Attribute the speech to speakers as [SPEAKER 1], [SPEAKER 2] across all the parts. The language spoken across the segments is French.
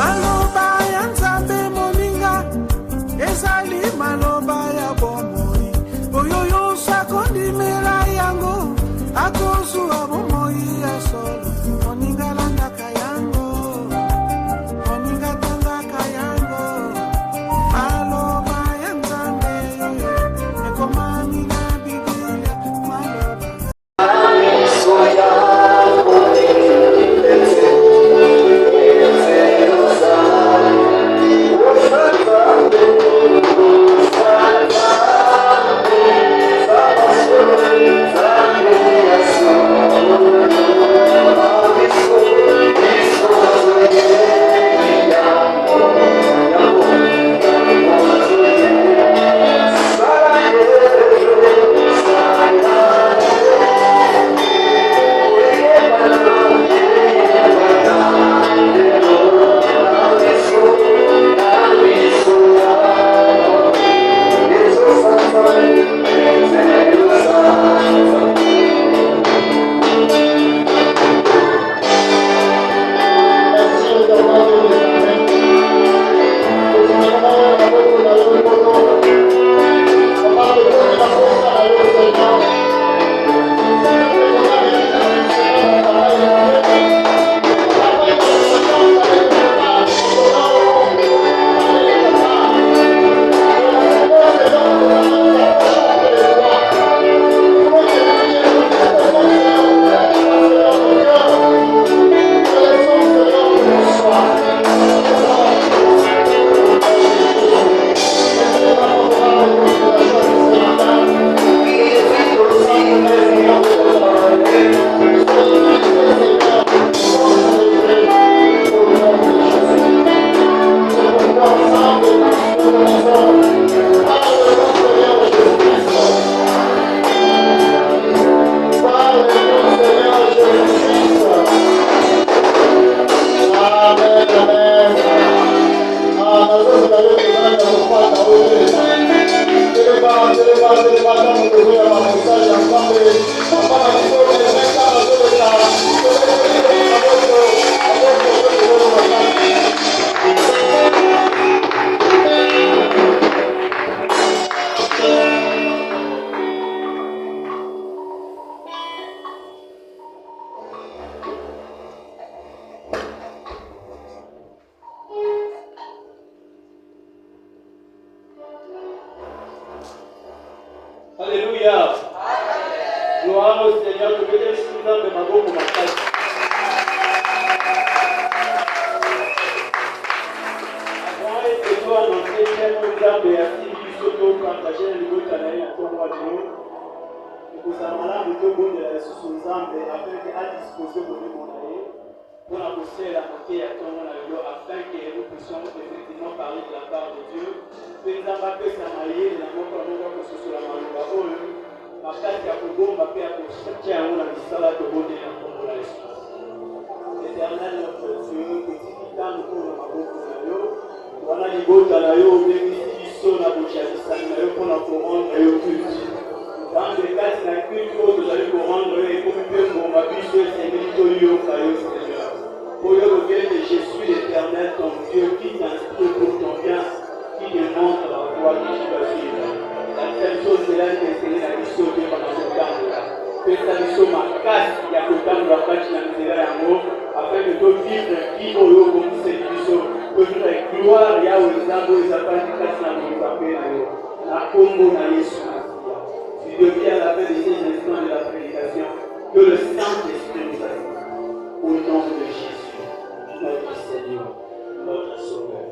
[SPEAKER 1] Maloba ya Nzambe moninga ezali maloba ya bomoi oyo nyonso akondimela yango akozwa bomoi ya solo moninga landaka yango moninga tangaka yango maloba ya Nzambe ekomami na Biblia maloba
[SPEAKER 2] Alléluia. Gloire au Seigneur, que Dieu nous donne de ma bouche pour ma tête. Avant et toi, dans ces termes d'âme et assis, du soto, partager le goût à l'air à ton roi de nous. Et pour ça, malade, le bon de la ressource aux âmes, afin qu'à disposer pour nous monnaie, pour la pousser la montée à ton nom, afin que nous puissions effectivement parler de la part de Dieu. Penza bape samaye na moko mungu kususula maluba oyo makati ya kugomba pia kusikia yangu na misala tobonde na kombo la Yesu. Éternel notre Dieu, petit temps pour le maboko na yo, wana libota na yo bengi biso na bochalisa na yo pona korendre yo culte. Dans le cas na culte oyo tozali korendre yo ekomi mpe ngomba biso esengeli toyoka yo Seigneur. Pour le regret de Jésus l'Éternel, ton Dieu qui t'instruit pour ton bien, qui démontre la voie que tu dois suivre. La seule chose c'est là que c'est la mission de pendant ce temps-là. Que ta mission marquasse, il y a que le temps de la page dans le amour, afin de te vivre qui au lieu comme cette mission, que tu aies gloire, il y a aux arbres, les appels qui cassent la vie, la combo dans Jésus. Tu deviens à la fin de ces instants de la prédication, que le Saint-Esprit nous assiste. Au nom de Jésus, notre Seigneur, notre Sauveur.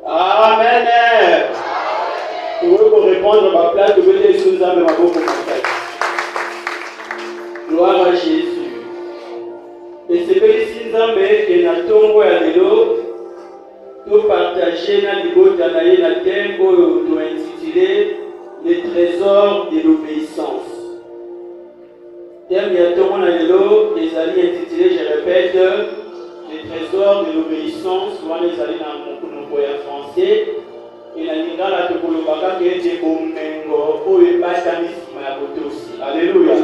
[SPEAKER 2] Amen. Pour répondre à ma place, je vais laisser nous amener ma bouche pour ma tête. Gloire à Jésus. Et c'est que si nous avons et na tongo ya lelo, tout partager na libota na ye na tempo to intitulé les trésors de l'obéissance. Thème ya tongo na lelo, les alliés intitulé, je répète, les trésors de l'obéissance, soit les alliés dans mon français. Et la lingala te kolobaka kete bomengo oyo ebatamisima ya botosi. Alléluia.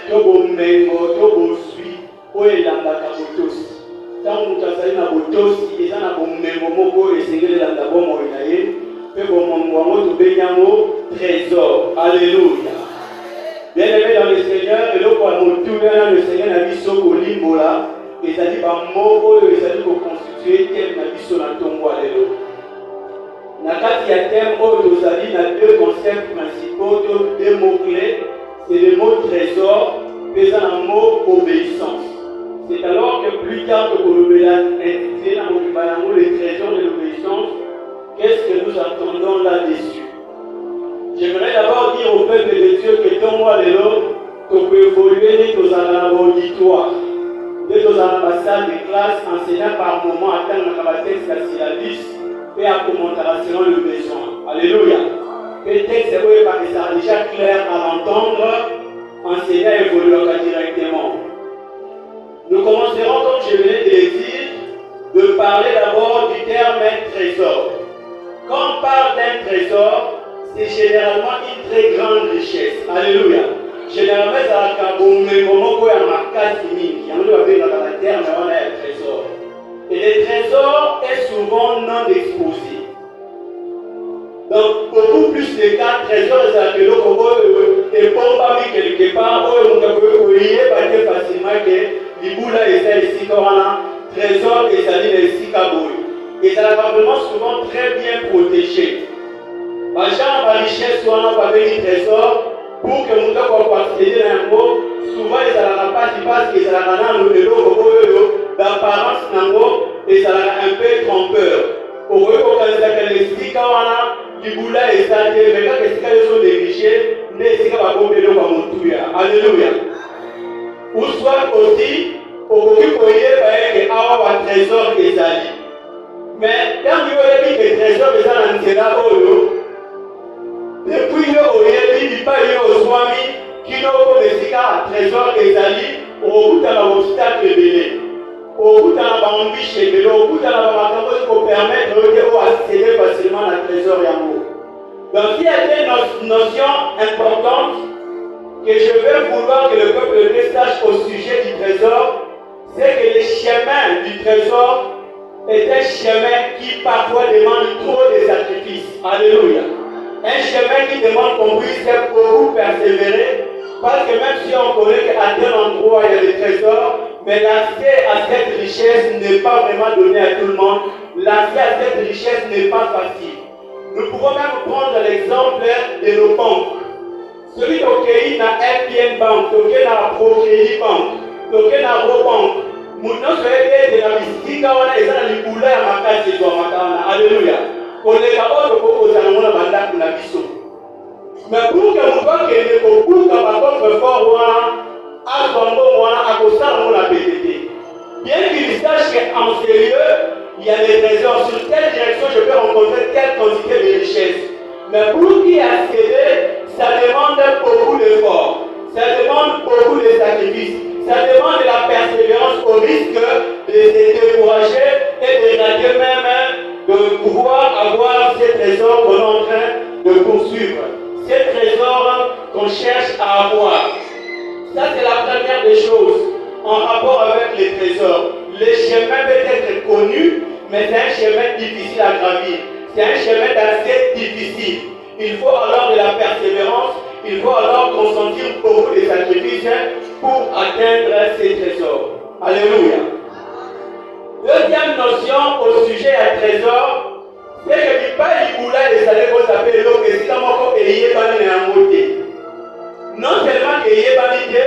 [SPEAKER 2] To bomengo to bosui oyo elandaka botosi. Ta tant que tu as botosi et ça na bomembo moko esengeli la ndabo mo inaye pe bomombo ngo to benyamo trésor. Alléluia. Bien-aimé dans le Seigneur, et là pour le Seigneur n'a mis sur Olimbola, et ça dit par mot, et ça dit pour constituer thème n'a mis sur la tombe. Alléluia. Nakati ya thème, il y a deux concepts principaux, deux mots-clés, c'est le mot trésor, mais un mot obéissance. C'est alors que plus tard que vous le intitulé dans le trésor de l'obéissance, qu'est-ce que nous attendons là-dessus? J'aimerais d'abord dire au peuple de Dieu que dans moi, tu peux évoluer dans un auditoire, dans la salle de classe, enseignant par moment, attendre la texte à syllabus et à commenter selon le besoin. Alléluia. Le texte est déjà clair à l'entendre, enseignant et évoluer directement. Nous commencerons, comme je venais de le dire, de parler d'abord du terme trésor. Quand on parle d'un trésor, c'est généralement une très grande richesse. Alléluia. Généralement, ça a un moment à ma case il y a un terme, on a un trésor. Et le trésor est souvent non exposé. Donc, beaucoup plus de cas, trésor, c'est que l'eau est pas quelque part, on peut facilement que l'Iboula est ici, trésor et ça dit ici, et ça va vraiment souvent très bien protégé. Par exemple, la richesse, soit on va un trésor pour que nous puissions participer à un mot. Souvent, ils n'ont pas dit parce qu'ils ont d'apparence et ça un peu trompeur. Pour eux, quand ils ont les sticks, les boulets et ça, mais quand les sticks sont négligés, les sticks vont tomber dans mon tour. Alléluia. Ou soit aussi, pour que vous voyez qu'il y a un trésor qui est allé. Mais quand vous voyez que le trésor est allé, depuis le oyebi di pa yo oswami kino ko mesika trésor ezali okuta na obstacle belé okuta na bambiche belé okuta na makambo ko permettre de accéder facilement à trésor yango. Donc il y a des notions importantes que je vais vouloir que le peuple de Dieu sache au sujet du trésor, c'est que le chemin du trésor est un chemin qui parfois demande trop de sacrifices. Alléluia. Un chemin qui demande qu'on puisse beaucoup persévérer, parce que même si on connaît qu'à tel endroit il y a des trésors, mais l'accès à cette richesse n'est pas vraiment donné à tout le monde. L'accès à cette richesse n'est pas facile. Nous pouvons même prendre l'exemple de nos banques. Celui qui a MTN Bank, qui a ProCrédit Bank, qui a Robank, maintenant c'est de la mystique, on a les boulets à ma case de Alléluia. On est capable de proposer un monde à la mission. Mais pour que nous voyons pour que notre fort à Congo, à Costa, on a BTT. Bien qu'il sache qu'en sérieux, il y a des trésors. Sur telle direction, je peux rencontrer telle quantité de richesses. Mais pour y accéder, ça demande beaucoup d'efforts. Ça demande beaucoup de sacrifices. Ça demande de la persévérance au risque de se décourager et de rater même de pouvoir avoir ces trésors qu'on est en train de poursuivre. Ces trésors qu'on cherche à avoir. Ça, c'est la première des choses en rapport avec les trésors. Le chemin peut être connu, mais c'est un chemin difficile à gravir. C'est un chemin d'accès difficile. Il faut alors de la persévérance, il faut alors consentir beaucoup de sacrifices pour atteindre ces trésors. Alléluia. Deuxième notion au sujet du trésor, c'est que tu pas les boulets des salaires qu'on s'appelle l'eau, et c'est comme on peut payer par les non seulement qu'il y ait vanité,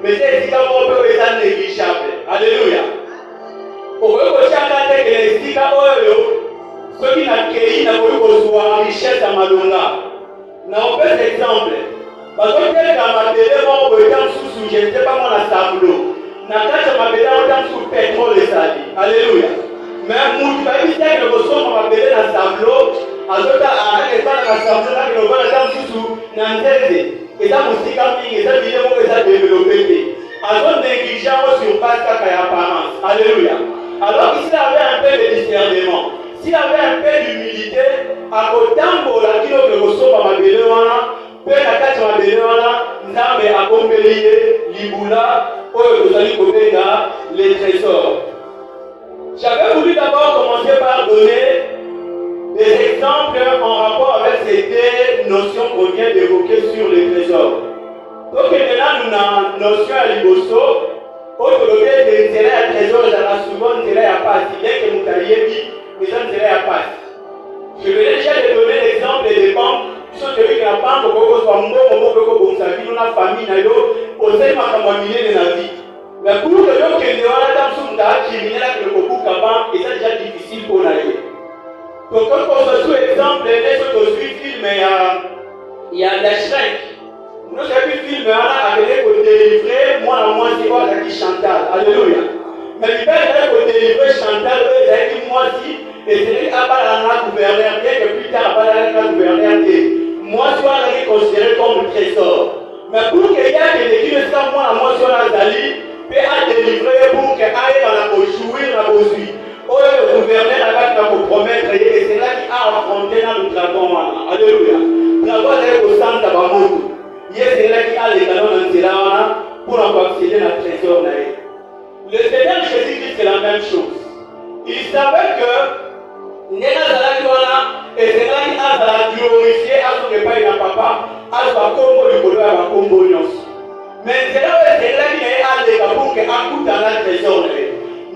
[SPEAKER 2] mais c'est comme on peut être négligeable. Alléluia. Pour eux, que chacun ait les sticks à ceux qui n'ont cueilli n'a pas eu richesse à Malonga. N'a pas d'exemple. Parce que dans ma télé, on peut être sous, je ne sais pas moi, la tableau. N'a pas de ma télé, on est sous pétrole et sali. Alléluia. Mais nous, tu vas dire que nous sommes ma télé dans le tableau, à ce temps-là, à la tableau, là, que nous allons sous, n'a pas et ça, musique et ça, vidéo, et ça, développé. Alors, négligeant sur base de l'apparence. Alléluia. Alors, s'il avait un peu de discernement, s'il avait un peu d'humilité, à côté de la kilo que vous sommes à ma belle, peu la carte à ma belle, nous avons accompagné l'Iboula, où vous allez copier les trésors. d'abord commencer par donner des exemples en rapport avec ces deux notions qu'on vient d'évoquer sur les trésors. Donc, maintenant, nous avons une notion à l'Iboso. Aujourd'hui, des intérêts à trésor, il y a souvent des intérêts à passe. Bien que vous ayez dit, mais des intérêts à passe. Je vais déjà te donner l'exemple des banques. Ils sont celui qui n'a pas encore soit un bon sa vie, la famille, au sein de ma millier de la vie. Mais pour que l'homme qui est dans la dame sous la criminelle avec le beaucoup de banque, c'est déjà difficile pour l'aller. Donc, quand on se sous exemple, les autres films, il y a des shrink. Nous avons vu film pour délivrer, moi, c'est quoi, qui Chantal. Alléluia. Mais il va pour délivrer Chantal, moi, si. Et c'est lui qui a la gouverneur, bien que plus tard, la gouverneur moi, je suis considéré comme trésor. Mais pour qu'il y ait des équipes, moi, sur la Zali, peut délivrer pour qu'il aille dans la jouir, dans la bosue. Le gouverneur a promettre, et c'est là qu'il a affronté dans le dragon. Alléluia. Le dragon est au centre de la mort. C'est là qu'il a les canons dans le pour accéder à la trésor. Le Seigneur Jésus-Christ, c'est la même chose. Il savait que et c'est là qu'il a glorifié à son épaule d'un papa, à son combo du boulot à ma combo. Mais c'est là qu'il a les capous qui accoutent dans la trésor.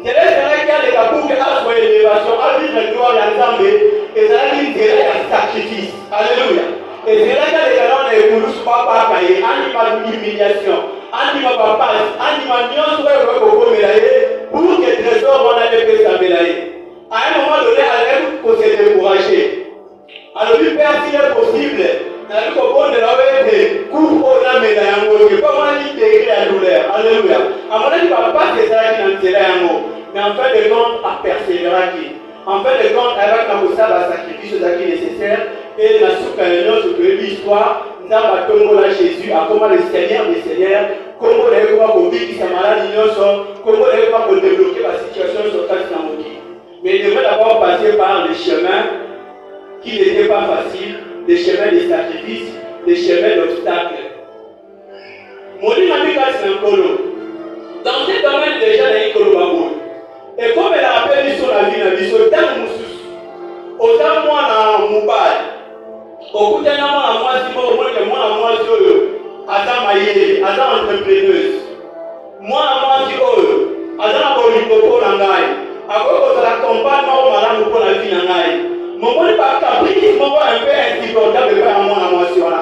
[SPEAKER 2] C'est là qu'il a les capous qui a son élévation, à vivre le gloire d'ensemble, et c'est là qu'il a un sacrifice. Alléluia. Et c'est là qu'il a les canons de Koulous Papa Kaye, animal d'humiliation, animal papa, animal nion soit pour que le trésor on a fait sa médaille. À un moment donné, elle pour se décourager. Alors, lui, Père, s'il est possible, elle dit qu'on de la des coups au la médaille en haut. Comment on dit décrire la douleur? Alléluia. À mon avis, il ne va pas se faire qui n'en tient en haut. Mais en fin de compte, à persévérer qui. En fin de compte, avec la moussa, va sacrifier ce qui est nécessaire. Et la soukalénion, ce que l'histoire, nous avons Congo là Jésus, à comment le Seigneur des Seigneurs, comment les gens vont vivre qui sont malades, comment les gens vont débloquer la situation sur place dans le monde. Mais il devait d'abord passer par les chemins qui n'étaient pas faciles, des chemins de sacrifices, des chemins d'obstacles. Mon dynamique, c'est un colo. Dans ce domaine, déjà, il y a un colo babou. Et comme elle a rappelé sur la vie, il y a un moussous. Autant moi, dans Moubaï, au bout d'un an, moi, si moi, je entrepreneuse. Moi, si l'accompagnement madame pour la vie mon bon pas caprice, mon un peu insupportable de faire à moi.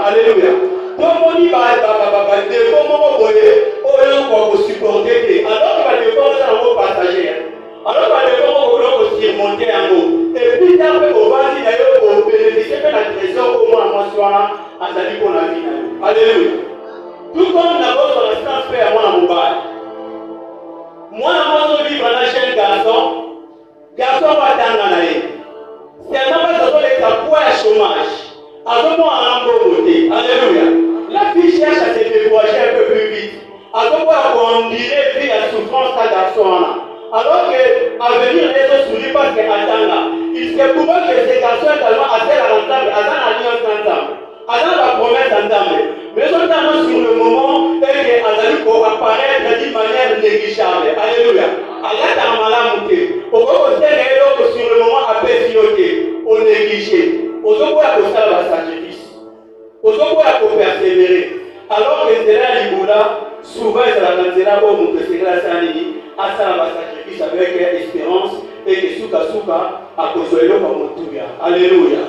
[SPEAKER 2] Alléluia. Donc mon dit de comment on va supporter. Alors qu'il va défendre un mot passager. Alors qu'il va défendre on surmonter un mot. Et puis après on va dire d'ailleurs on bénéficie de la trésor au moins à moi à sa vie pour la vie. Alléluia. Tout comme d'abord sur l'instant fait à moi à Moubaï. Moi, je vivre dans la chaîne garçon va attendre. C'est un moment où les capoues à chômage. À ce moment, on a côté. Alléluia. La fille cherche à se décourager un peu plus vite. À ce moment, on dirait qu'il y a souffrance à garçon. Alors qu'à venir, les autres sourient parce qu'elle attend. Il se pourrait que ces garçons également atteignent à l'entendre, à l'alliance ensemble. Attends la promesse ensemble. Mais notamment sur le moment, elle est apparaître d'une manière négligeable. Alléluia. Allah t'a mal monté. Au sur le moment, à pésioter, au négligé. Au moment où ça va sacrifice. Au moment où persévérer. Alors que c'est là, l'Iboula, souvent, c'est la canzera où on c'est grâce à lui. À ça va sacrifice avec espérance et que souka à cause de l'eau comme on alléluia.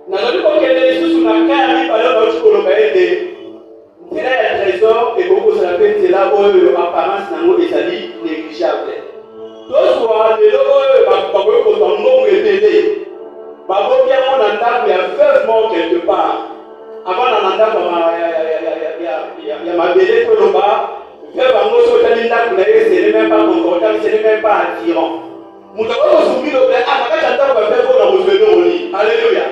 [SPEAKER 2] Nous avons que les sous sur la carrière, alors notre colombaïde, c'est là le trésor et beaucoup se rappellent, c'est là où l'apparence n'a pas été négligeable. Donc, soit les lois, parce que ton nom est télé, parce que bien on entend qu'il y a veuve mort quelque part. Avant d'en entendre, il y a ma belle pour le bas, veuve en gros, ce n'est même pas confortable, ce n'est même pas attirant. Nous avons soumis le blé, ah, quand j'entends que veuve on a besoin de lit. Alléluia.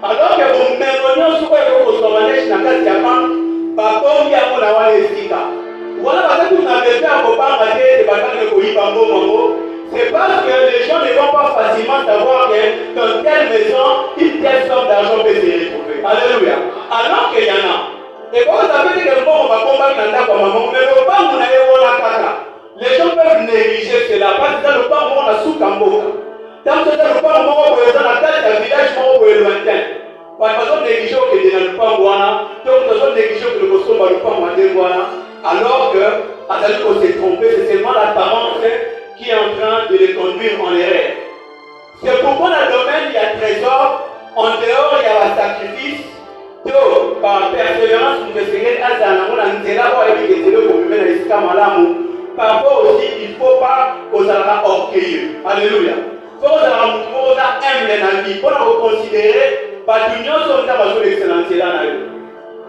[SPEAKER 2] Alors que vous m'éloignez sur le commandage dans le cas par contre, il y a mon avoir les stika. Voilà parce que vous n'avez pas à bombarder des batailles de Koyi. C'est parce que les gens ne vont pas facilement savoir que dans telle maison, une telle somme d'argent peut se retrouver. Alléluia. Alors qu'il y en a. Et quand vous avez dit que bon, on va combattre dans la maman, mais le pas, vous n'avez pas la caca. Les gens peuvent négliger cela parce que le pas, on a sous quand
[SPEAKER 3] mboka. Tant que le pas au moment où ils ont la tête d'un village où ils lointain. Par exemple, négligé que les gens ne pas voir, donc nous sommes négligés que le costume va pas voir, alors que, à celle qu'on s'est trompé, c'est seulement l'apparence qui est en train de les conduire en erreur. C'est pourquoi dans le domaine, il y a trésor, en dehors, il y a le sacrifice, donc, par persévérance, nous essayons à par rapport aussi, il ne faut pas qu'on soit orgueilleux. Alléluia. Il faut qu'on soit humble dans la vie. Il faut nous considérer que l'union sur l'excellence.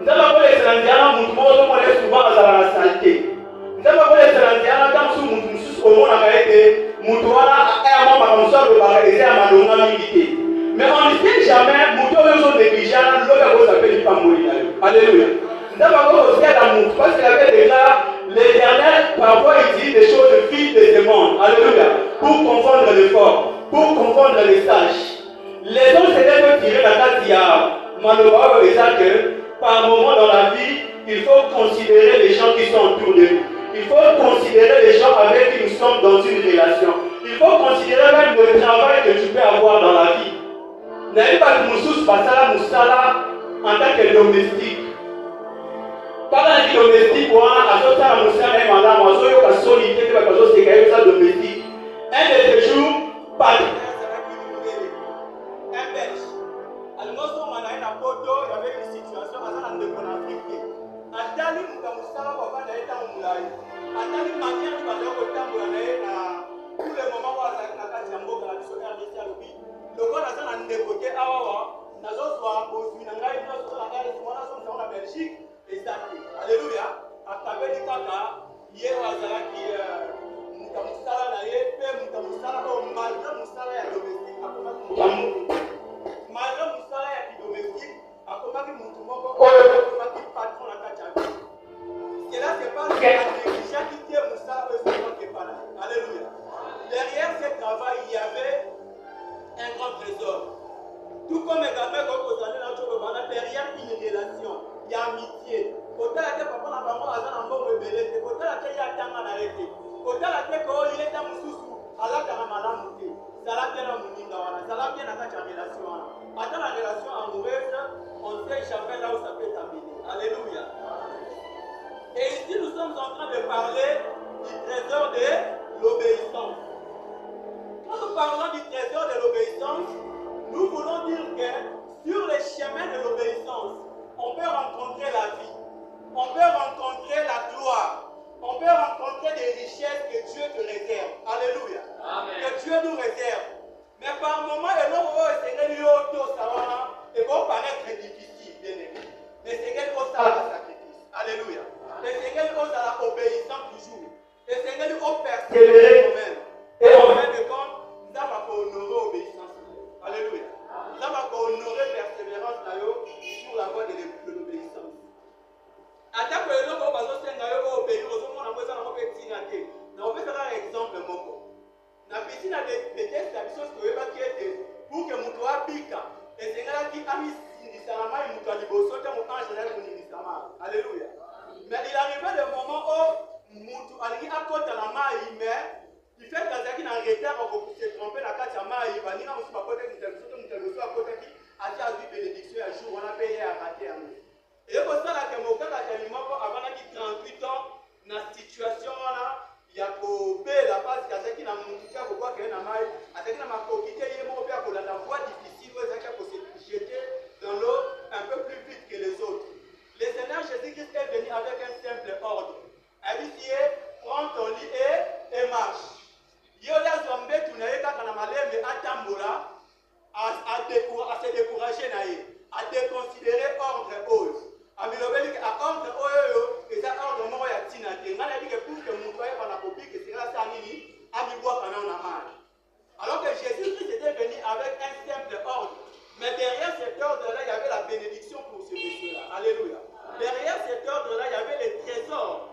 [SPEAKER 3] Nous avons pas l'excellence, nous sommes souvent dans la saleté. Nous avons pas l'excellence, quand nous sommes au monde, nous sommes mais on ne sait jamais, nous sommes négligents, nous sommes alléluia. Nous avons aussi l'amour, parce qu'il avait déjà l'Éternel, parfois il dit des choses vides de ce monde. Alléluia. Pour confondre les forts, pour confondre les sages. Les hommes s'étaient tirés la tête il y a malheureusement que par moment dans la vie, il faut considérer les gens qui sont autour de nous. Il faut considérer les gens avec qui nous sommes dans une relation. Il faut considérer même le travail que tu peux avoir dans la vie. N'ayez pas de moussous Moussala en tant que domestique. Quand on dit domestique, on a Moussala et Madame, on a solité, c'est ça domestique. Un de ces jours, pas un belge. Alors, on a une photo, il y avait une situation, on a un conflit. Atali Moussala, on va aller dans le moulay. Atali Mania, tu vas aller au temps pour aller à tous les moments où on a la Jambo, la missionnaire de Tialobi. Le corps a un décoté à Awa, n'a pas soit au Minanga, n'a pas soit la Belgique, et ça. Alléluia. À travers les Kaka, hier à Zalaki, Moussala, Moussala, malgré Moussala et domestique, malgré Moussala et domestique, à comment il Moutoumoko, comment il patron la Kachabi. Et là, c'est pas les gens qui tiennent Moussala, qui est pas là. Alléluia. Derrière ce travail, il y avait un grand trésor. Tout comme également quand vous allez dans le monde, derrière une relation, il y a amitié. Quand il y a papa, la maman, elle a un bon rebelle. Quand il y a un temps à l'arrêter. Quand il y a un temps sous, Allah a mal monté. Ça l'a bien amoureux, ça l'a bien attaché à la relation. Attends la relation amoureuse, on ne sait jamais là où ça peut terminer. Alléluia. Et ici, nous sommes en train de parler du trésor de l'obéissance. Quand nous parlons du trésor de l'obéissance, nous voulons dire que sur les chemins de l'obéissance, on peut rencontrer la vie, on peut rencontrer la gloire, on peut rencontrer des richesses que Dieu te réserve. Alléluia. Amen. Que Dieu nous réserve. Mais par moments, et non, et vont paraître difficile, bien aimé. Mais c'est quelque chose à la sacrifice. Alléluia. Et c'est quelque chose à l'obéissance toujours. Et c'est quelque chose à persévérer nous-mêmes. Et en fin de compte, nous avons honoré l'obéissance. Alléluia. Nous avons honoré la persévérance sur la voie de l'obéissance. Attaque le nom parce que c'est un obéir aux hommes, on a besoin d'un petit. Nous avons fait un exemple. Na piscine des tests, la chose que vous avez pour que vous soyez piquant. Et c'est là qui a mis Sindisalama et Moutoua Liboso, qui ont changé la Sindisalama. Alléluia. Mais il arrivait le moment où Moutoua a côté la main, mais il fait que qui n'a retard, on peut se tromper la carte à main, il va dire à côté de Moutoua à côté qui a dit bénédiction un jour, on a payé à rater à nous. Et pour ça, la Kemoka, avant 38 ans, dans cette situation là, il y a la base qui n'a pas pourquoi qu'il y a ma coquille, la voie difficile, pour se jeter dans l'eau un peu plus vite que les autres. Le Seigneur Jésus-Christ est venu avec un simple ordre. Il dit, prends ton lit et marche. Il y a des hommes qui n'ont pas de à se décourager, à déconsidérer ordre et ose. À ordre et ça ordre moi ya tina te ngana dit que pour que mon frère va la copie que c'est là ça nini a dit boire quand on a mal. Alors que Jésus-Christ était venu avec un simple ordre. Mais derrière cet ordre-là, il y avait la bénédiction pour ce monsieur-là. Alléluia. Derrière cet ordre-là, il y avait les trésors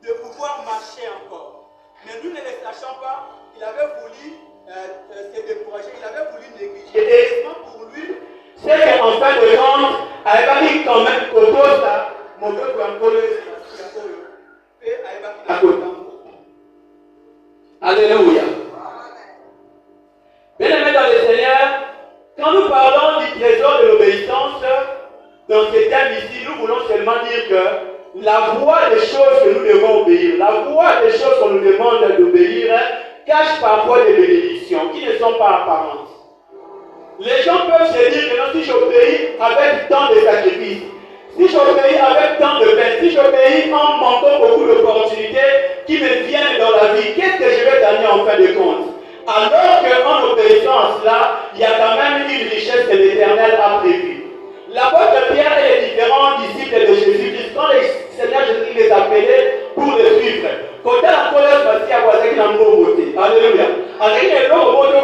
[SPEAKER 3] de pouvoir marcher encore. Mais nous ne les sachons pas. Il avait voulu se décourager, il avait voulu négliger. Et heureusement pour lui, c'est qu'en fin de compte, elle va dire quand même que ça, mon Dieu, pour un peu et elle va dire Alléluia. Bien-aimés dans le Seigneur, quand nous parlons du trésor de l'obéissance, dans ce thème ici, nous voulons seulement dire que la voie des choses que nous devons obéir, la voie des choses qu'on nous demande d'obéir, cache parfois des bénédictions qui ne sont pas apparentes. Les gens peuvent se dire que non, si j'obéis avec tant de sacrifices, si j'obéis avec tant de peine, si j'obéis en manquant beaucoup d'opportunités qui me viennent dans la vie, qu'est-ce que je vais gagner en fin de compte? Alors qu'en obéissant à cela, il y a quand même une richesse que l'Éternel a prévue. L'apôtre Pierre et les différents disciples de Jésus-Christ, quand le Seigneur Jésus les appelait pour les suivre, quand la colère passait à voir avec l'amour beauté, alléluia. Avec les lots, on va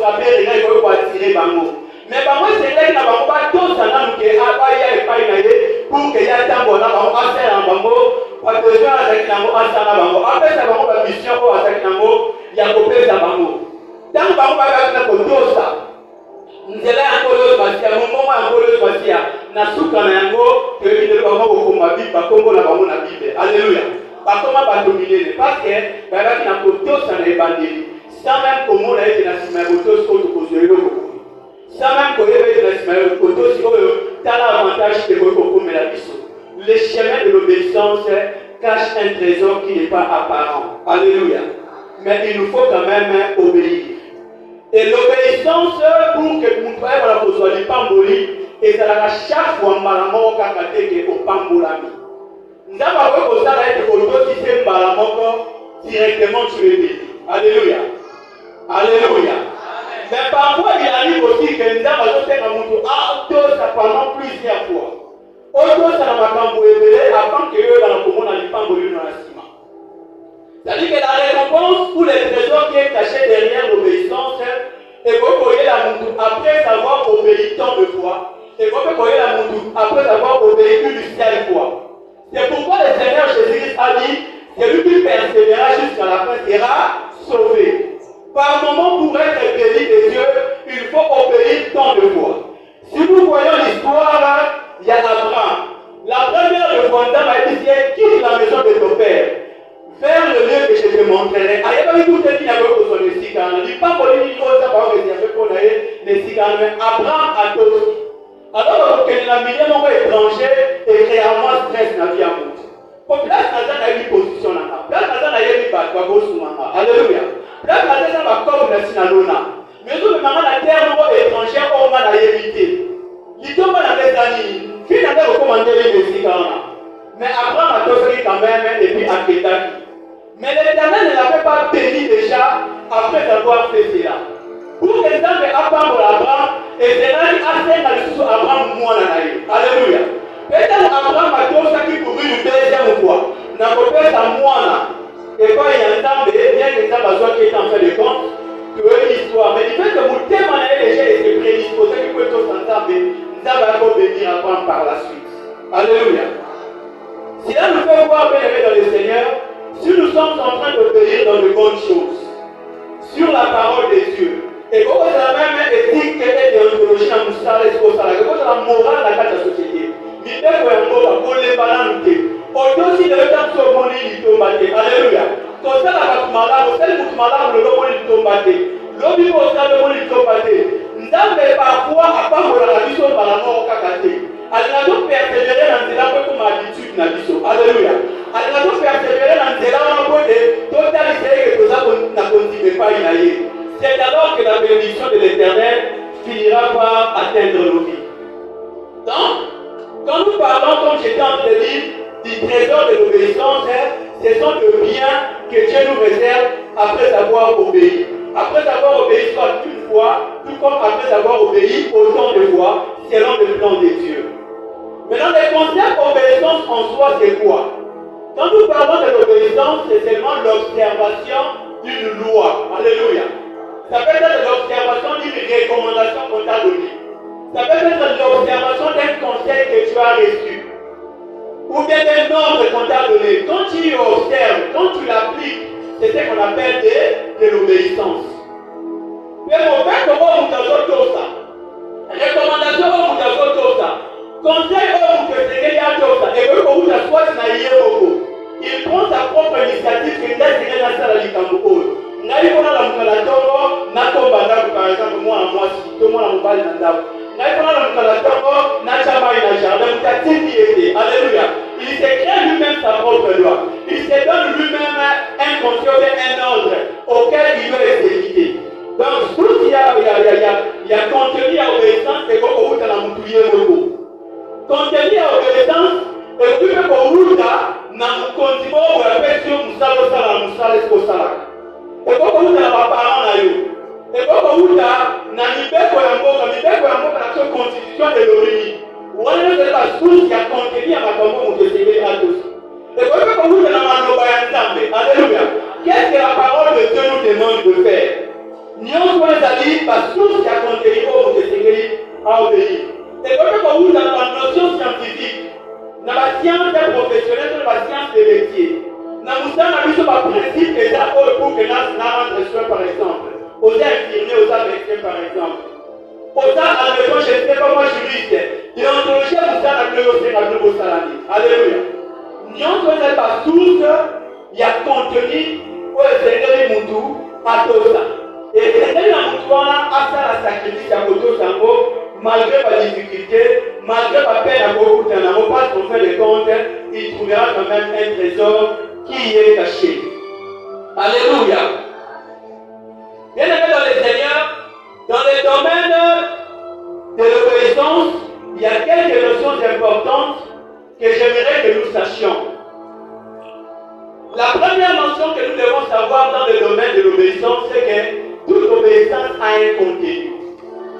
[SPEAKER 3] frapper, on va attirer Bango. Mais par contre, c'est là qu'il n'a pas tous en âme qui a pas y pas pour qu'il y ait un bon âme à faire un bango, pas besoin avec l'amour à faire un bango. Après, ça va avoir mission avec l'amour, il y a coupé sa bango. Tant que bango va faire un ça. Nous allons encore le passer, mon moment encore le passer, na souka na yango, que lui ne va pas au combat, pas comme la bango na Bible. Alléluia. Pas comment pas dominer, parce que bah qui n'a pas tous en évangile. Sans même comment la été na simabotos contre poser le sans même qu'on ait la simabotos, si t'as l'avantage de recommencer la mission. Le chemin de l'obéissance cache un trésor qui n'est pas apparent. Alléluia. Mais il nous faut quand même obéir. Et l'obéissance, pour que nous puissions soit du pamboli, et ça la chaque fois malamoko kakate au pambolami. Nous avons vu que ça a été si c'est malamoko directement sur le lit. Alléluia. Alléluia. Mais parfois il arrive aussi que nous avons fait un mouton pendant plusieurs fois. Auto ça n'a pas camboulé avant que eux dans le commun n'aillent pas mourir dans la ciment. C'est-à-dire que la récompense ou les trésors qui est caché derrière l'obéissance, et vous voyez la moutou après avoir obéi tant de fois, et vous voyez la moutou après avoir obéi une seule fois. C'est pourquoi le Seigneur Jésus a dit, celui qui persévérera jusqu'à la fin sera sauvé. Par moment, pour être béni de Dieu, il faut obéir tant de fois. Si nous voyons l'histoire, il y a Abraham. La première fois, a dit, quitte la maison de ton père. Vers le lieu que je te montrerai. Il n'y a pas eu tout ce qu'il y avait besoin de Sigan. Il n'y a pas besoin de Sigan, mais Abraham a tout. Alors que la million étranger est réellement stress dans la vie à monde. Pour place Nathan a eu une position là. Place Nathan a eu une bague. Alléluia. Place Nathan a comme la Sinalona. Mais tout le moment, la terre étrangère, on va éviter. Il tombe dans les années. Finalement, on recommande les Sigan. Mais Abraham a tout fait quand même et puis à Kétaki. Mais l'Éternel ne l'avait pas béni déjà après avoir fait cela. Pour exemple, Abraham et c'est là qu'il a fait Abraham moi. Alléluia. Peut-être Abraham a tout ça qui pouvait nous deuxième fois. N'a pas fait sa moine. Et quand il y a un temps, bien que ça va qui est en fait de compte, tu veux une histoire. Mais du fait que vous témoignez déjà et c'est prédisposé qu'il peut tous ensemble, nous allons bénir Abraham par la suite. Alléluia. Si là nous fait voir bien aimé dans le Seigneur, si nous sommes en train d'obéir dans de bonnes choses, sur la parole de Dieu, et que c'est la même éthique et déontologie dans le salle, et que c'est la morale dans la société. Mais dès que nous avons pour les balances, aussi de l'état sur mon lit, alléluia. Comme ça, la malade, celle qui est malade, le bon lit tombé. L'objet au sein de mon lit tombé. Nous avons parfois à part la vie sur la mort au cacate. Alors, nous persévérer dans cela comme habitude dans l'issue. Alléluia. Alors, nous persévérer dans cela on a totalité que tout ça n'a continué pas y aller. C'est alors que la bénédiction de l'Éternel finira par atteindre nos vies. Donc, quand nous parlons, comme j'étais en train de dire, du trésor de l'obéissance, ce sont de biens que Dieu nous réserve après avoir obéi. Après avoir obéi soit une fois, tout comme après avoir obéi autant de fois, selon le plan de Dieu. Maintenant, le concept d'obéissance en soi, c'est quoi? Quand nous parlons de l'obéissance, c'est seulement l'observation d'une loi. Alléluia. Ça peut être l'observation d'une recommandation qu'on t'a donnée. Ça peut être l'observation d'un conseil que tu as reçu. Ou bien d'un ordre qu'on t'a donné. Quand tu observes, quand tu l'appliques, c'est ce qu'on appelle de l'obéissance. Mais au fait, comment vous avez tout ça? Recommandation, vous avez tout ça. Conseil, vous avez tout ça. Et que vous avez soit il prend sa propre initiative qui est dans la salle du Cameroun.
[SPEAKER 2] par exemple moi mwasi to mwana mobali na ndako ngai mpona na mokala ntongo natya mai na jardin moto atindi ete alléluia il se crée lui-même sa propre loi il se donne lui-même un contrôle un ordre auquel il doit exécuter donc tout il y a contenu à obéissance et kokouta na mutu ye moko contenu à obéissance ekupe kouta na mokonzi moko apesi yo mosala osala na mosala esi kosalaka ekokouta na baparent na yo ekokouta na mibeko ya mboka na biso constitution elobini wana nyonso eza basusi ya contenu ya makambo moto esengeli atosi ekoki kouta na maloba ya nzambe alleluya qu'est-ce que la parole de Dieu nous demande de faire nyonso ezali basusi ya contenu oyo moto esengeli aobéir ekoki kouta na banotion scientifique na bascience professionnelle na bascience de métier na mosala na biso baprincipe eza oyo pour que na rendre soin par exemple aux infirmiers, aux médecins par exemple. Aux admettons, je ne sais pas moi juriste. Déontologie, vous avez le nouveau salami. Alléluia. Nous sommes pas tous, il y a contenu pour le Seigneur Moutou à Tosa. Et le Seigneur Moutou a fait la sacrifice à Koto Sango, malgré la difficulté, malgré la peine à beaucoup de temps, parce qu'on fait les comptes, il trouvera quand même un trésor qui est caché. Alléluia. Bien aimé dans le Seigneur, dans le domaine de l'obéissance, il y a quelques notions importantes que j'aimerais que nous sachions. La première notion que nous devons savoir dans le domaine de l'obéissance, c'est que toute obéissance a un contenu.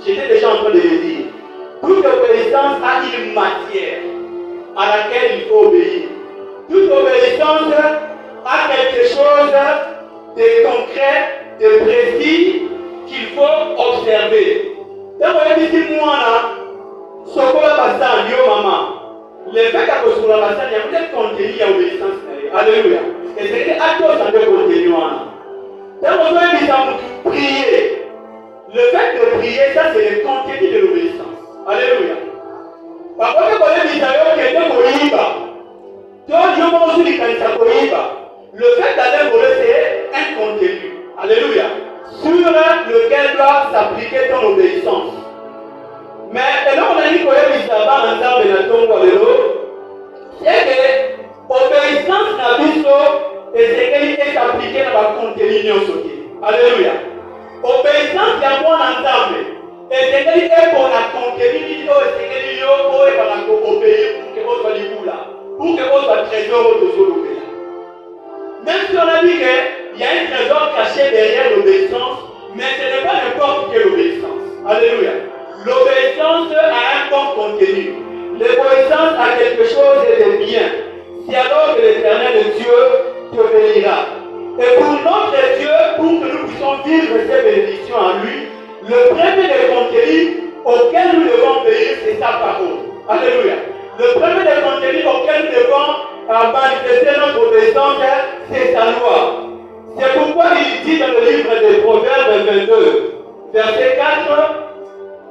[SPEAKER 2] J'étais déjà en train de le dire. Toute obéissance a une matière à laquelle il faut obéir. Toute obéissance a quelque chose de concret, de précis qu'il faut observer. Donc, on dit moi là, ce qu'on a passé en Dieu, maman. Le fait que sur la passé, il y a peut-être contenu à l'obéissance. Alléluia. Et c'est que à toi, ça doit continuer. Donc, on doit dire à prier. Le fait de prier, ça c'est le contenu de l'obéissance. Alléluia. Par contre, quand on dit que tu es le fait d'aller voler, c'est un contenu. Alléluia. Sur lequel doit s'appliquer ton obéissance. Mais là, on a dit qu'on a mis ça bas en temps de la tombe de l'eau. C'est que l'obéissance n'a vu ça et c'est qu'elle est appliquée dans la contenu. Alléluia. Obéissance, il y a moins ensemble. Et c'est qu'elle est pour la contenu. Et c'est qu'elle est pour obéir pour que vous soyez là. Pour que vous soyez trésor de ce l'obéir. Même si on a dit qu'il y a un trésor caché derrière l'obéissance, mais ce n'est pas n'importe quelle obéissance. Alléluia. L'obéissance a un bon contenu. L'obéissance a quelque chose de bien. C'est alors que l'Éternel Dieu t'obéira. Et pour notre Dieu, pour que nous puissions vivre ces bénédictions en lui, le premier des contenus auquel nous devons obéir, c'est sa parole. Alléluia. Le premier des contenus auquel nous devons manifester notre obéissance, c'est sa loi. C'est pourquoi il dit dans le livre des Proverbes 22, verset 4,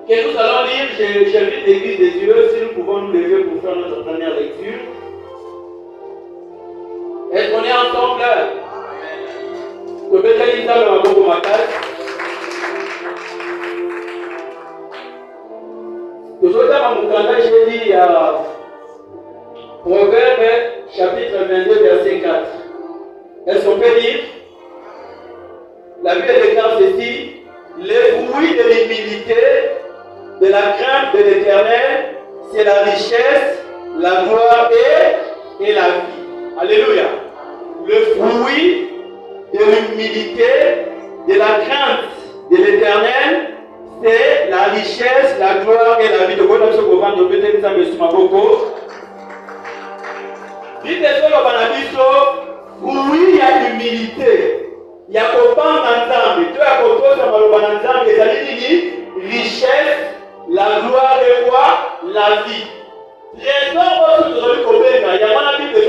[SPEAKER 2] que nous allons lire, j'invite l'Église des Dieux, si nous pouvons nous lever pour faire notre première lecture. Est-ce qu'on est ensemble? J'ai dit Proverbe chapitre 22 verset 4. Est-ce qu'on peut lire? La Bible déclare ceci: les fruits de l'humilité, de la crainte de l'Éternel, c'est la richesse, la gloire et la vie. Alléluia. Le fruit de l'humilité, de la crainte de l'Éternel, c'est la richesse, la gloire et la vie. Donc, on a ce qu'on va nous mettre ça, mais sur ma boco. Dites ce qu'on a dit, fruit, il y a l'humilité. Il y a copain ensemble. Tu as copain ensemble. Et ça dit richesse, la gloire et quoi? La vie. Trésor, aujourd'hui, il y a pas la Bible de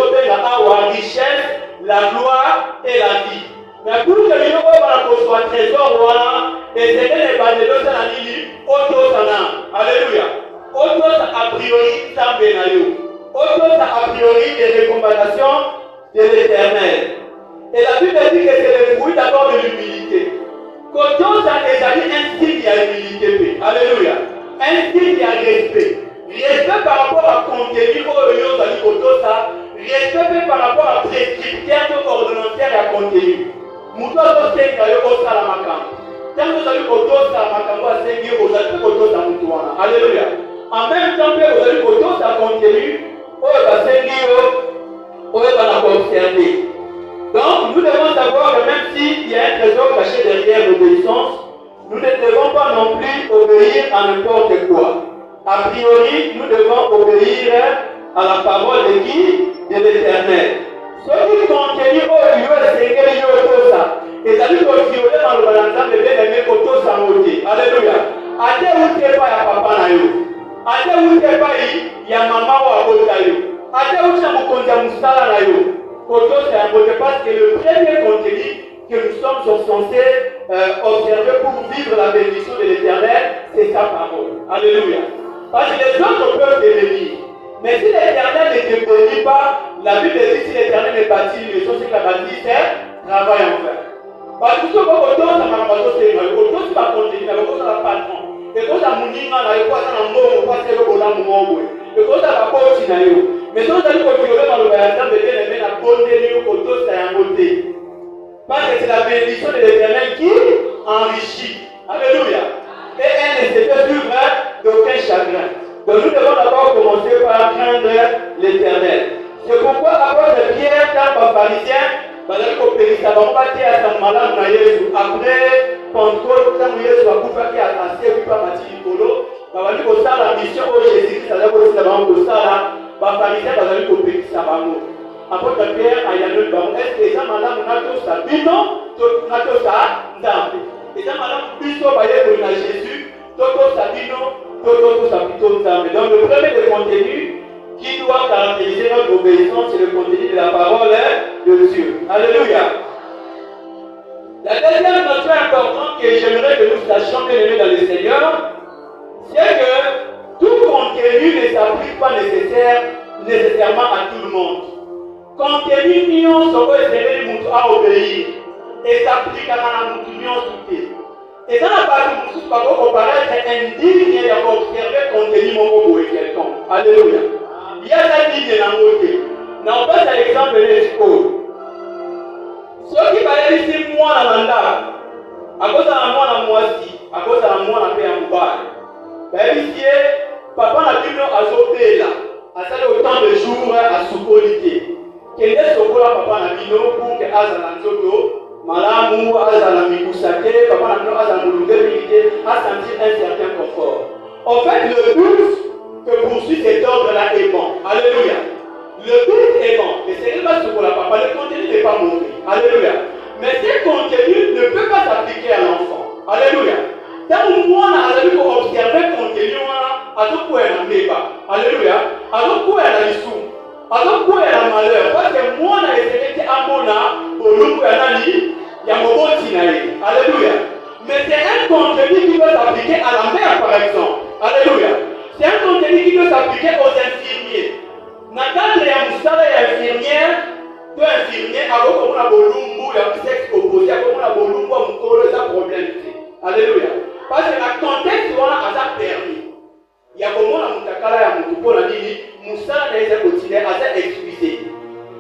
[SPEAKER 2] richesse, la gloire et la vie. Mais pour que nous soit trésor, voilà, et c'est que les bandeaux, ça n'a dit, auto sana. Alléluia. Auto, a priori, ça benayo. Auto, a priori, des recommandations de l'Éternel. Et la Bible dit que c'est le fruit d'abord de l'humilité. Quand ça est un signe
[SPEAKER 3] humilité. Alléluia. Un signe de respect. Respect par rapport à contenu, respect par rapport à prescripteur ordonnancière et à contenu. Moutou a dit que au salamakam. Tant que vous avez au salamakam, vous avez au Alléluia. En même temps que vous avez au contenu, vous avez observer. Donc, nous devons savoir que même s'il y a un trésor caché derrière l'obéissance, nous ne devons pas non plus obéir à n'importe quoi. A priori, nous devons obéir à la parole de qui? De l'Éternel. Ce qui continue au lieu de Seigneur, et ça dit qu'on violer dans le balançant de bien-aimé pour tous en ôter. Alléluia. A te où t'es pas, il y a papa na yo. A te où t'es pas, il y a maman ou à côté yo. A te où t'es mon compte à moussala na yo. Parce que le premier contenu que nous sommes censés observer pour vivre la bénédiction de l'Éternel, c'est sa parole. Alléluia. Parce que les autres peuvent te bénir. Mais si l'Éternel ne te bénit pas, la Bible dit si l'Éternel ne bâtit une maison, c'est que la bâtie, c'est travail en fait. Parce que ce qu'on ça m'a rabattu, c'est que pas continuer, mais que ça va patron. Et que ça m'a dit, on a quoi ça n'a pas passé le bola mon et que ça va continuer. Mais si on a dit qu'on violer dans le balançant, mais bien aimé, la bonne délire, qu'on tous à un côté. Parce que c'est la bénédiction de l'Éternel qui enrichit. Alléluia. Et elle ne se fait plus d'aucun chagrin. Donc nous devons d'abord commencer par craindre l'Éternel. C'est pourquoi après de Pierre, quand le pharisien, après Pentecôte, quand Jésus a coupé qui a assez occupé à Mathilde Nicolo, la mission où Jésus-Christ a dit que les pharisiens bazali kopekisa bango. Apôtre Pierre ayano bango. Est-ce que eza malamu natosa bino to natosa Nzambe? Eza malamu biso bayekoli na Jésus to tosa bino to tosa plutôt Nzambe. Donc le premier des contenus qui doit caractériser notre obéissance, c'est le contenu de la parole de Dieu. Alléluia. La deuxième notion importante que j'aimerais que nous sachions bien aimés dans le Seigneur, c'est que tout contenu ne s'applique pas nécessairement à tout le monde. Contenu mignon, ce que c'est le monde à obéir et s'applique à la mignon soutien. Et dans la partie de par contre, on paraît indigne d'observer contenu mon quelqu'un. Alléluia. Il y a un digne dans le côté. On passe à l'exemple de l'espoir. Ceux qui valaient ici, moi, la mandat, à cause de moi, la moitié, à cause de moi, la paix en bas. Ici, papa n'a plus à sauter là. À ça, autant de jours à soukolité. Quel est ce que papa n'a plus pour que Azana Nzoto, Malamu, Azana Mikusake, papa n'a plus Azana Moulougué, a senti un certain confort. En fait, le but que poursuit cet ordre-là est bon. Alléluia. Le but est bon. Et c'est pas ce que la papa, le contenu n'est pas mauvais. Alléluia. Mais ce contenu ne peut pas s'appliquer à l'enfant. Alléluia. Tant que moi, on a observé le contenu, à tout point, on n'a pas. Alléluia. À tout point, on a l'issue. À tout point, on a malheur. Parce que moi, on a essayé de amona, au loup, il y a mon bon tinaï. Alléluia. Mais c'est un contenu qui doit s'appliquer à la mère, par exemple. Alléluia. C'est un contenu qui doit s'appliquer aux infirmiers. Dans le cadre de l'infirmière, tu es infirmier, alors qu'on a bolumbu, il y a un sexe opposé, alors qu'on a bolumbu, on a un problème. Alléluia. Parce que le contexte, on a permis. Il y a comment la moutakala et la moutoupo, on a dit, moussala n'est pas quotidien, à excusé.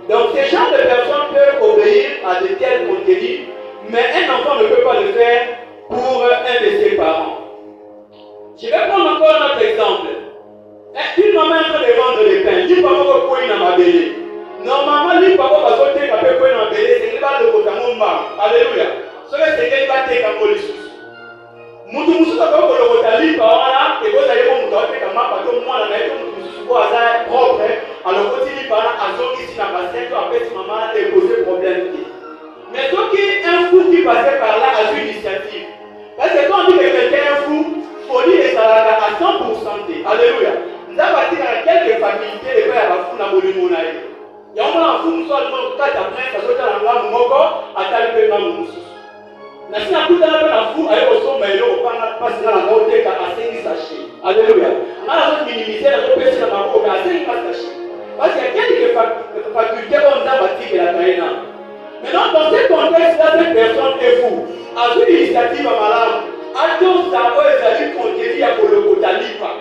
[SPEAKER 3] Donc, ces gens de personnes peuvent obéir à de tels contenus, mais un enfant ne peut pas le faire pour un de ses parents. Je vais prendre encore un autre exemple. Une maman est en train de vendre des pains. Lui, papa, va courir dans ma belle. Normalement, lui, papa, va sauter, papa, courir dans ma belle. C'est qu'il va le côté mon bar. Alléluia. Ce que c'est qu'il va take un police. Moutou Moussou, papa, va le côté lui, papa, là, et vous allez voir, moutou, avec un map, parce que moi, la maison, moutou Moussou, pour hasard propre, alors, côté lui, papa, à son ici, dans ma scène, après, si maman a déposé problème. Mais ce qui est un fou qui passait par là, a eu l'initiative. Parce que quand on dit que quelqu'un est un fou, il faut dire que ça va à 100%. Alléluia. Nous avons dit qu'il quelques facultés et faire la foule à Bolimonaï. Il y a un moment où nous sommes en train de faire ça, dans la moko, à tel que nous sommes. Nous sommes tout à l'heure la foule, et au sommet, on va passer dans la route à 5 sachets. Alléluia. On a minimisé la route à la route à 5 sachets. Parce qu'il y a quelques facultés qu'on a bâties de la Taïna. Maintenant, dans ce contexte-là, cette personne est fou. A vu l'initiative à malade, atosa oyo ezali kontenu ya kolokota lipa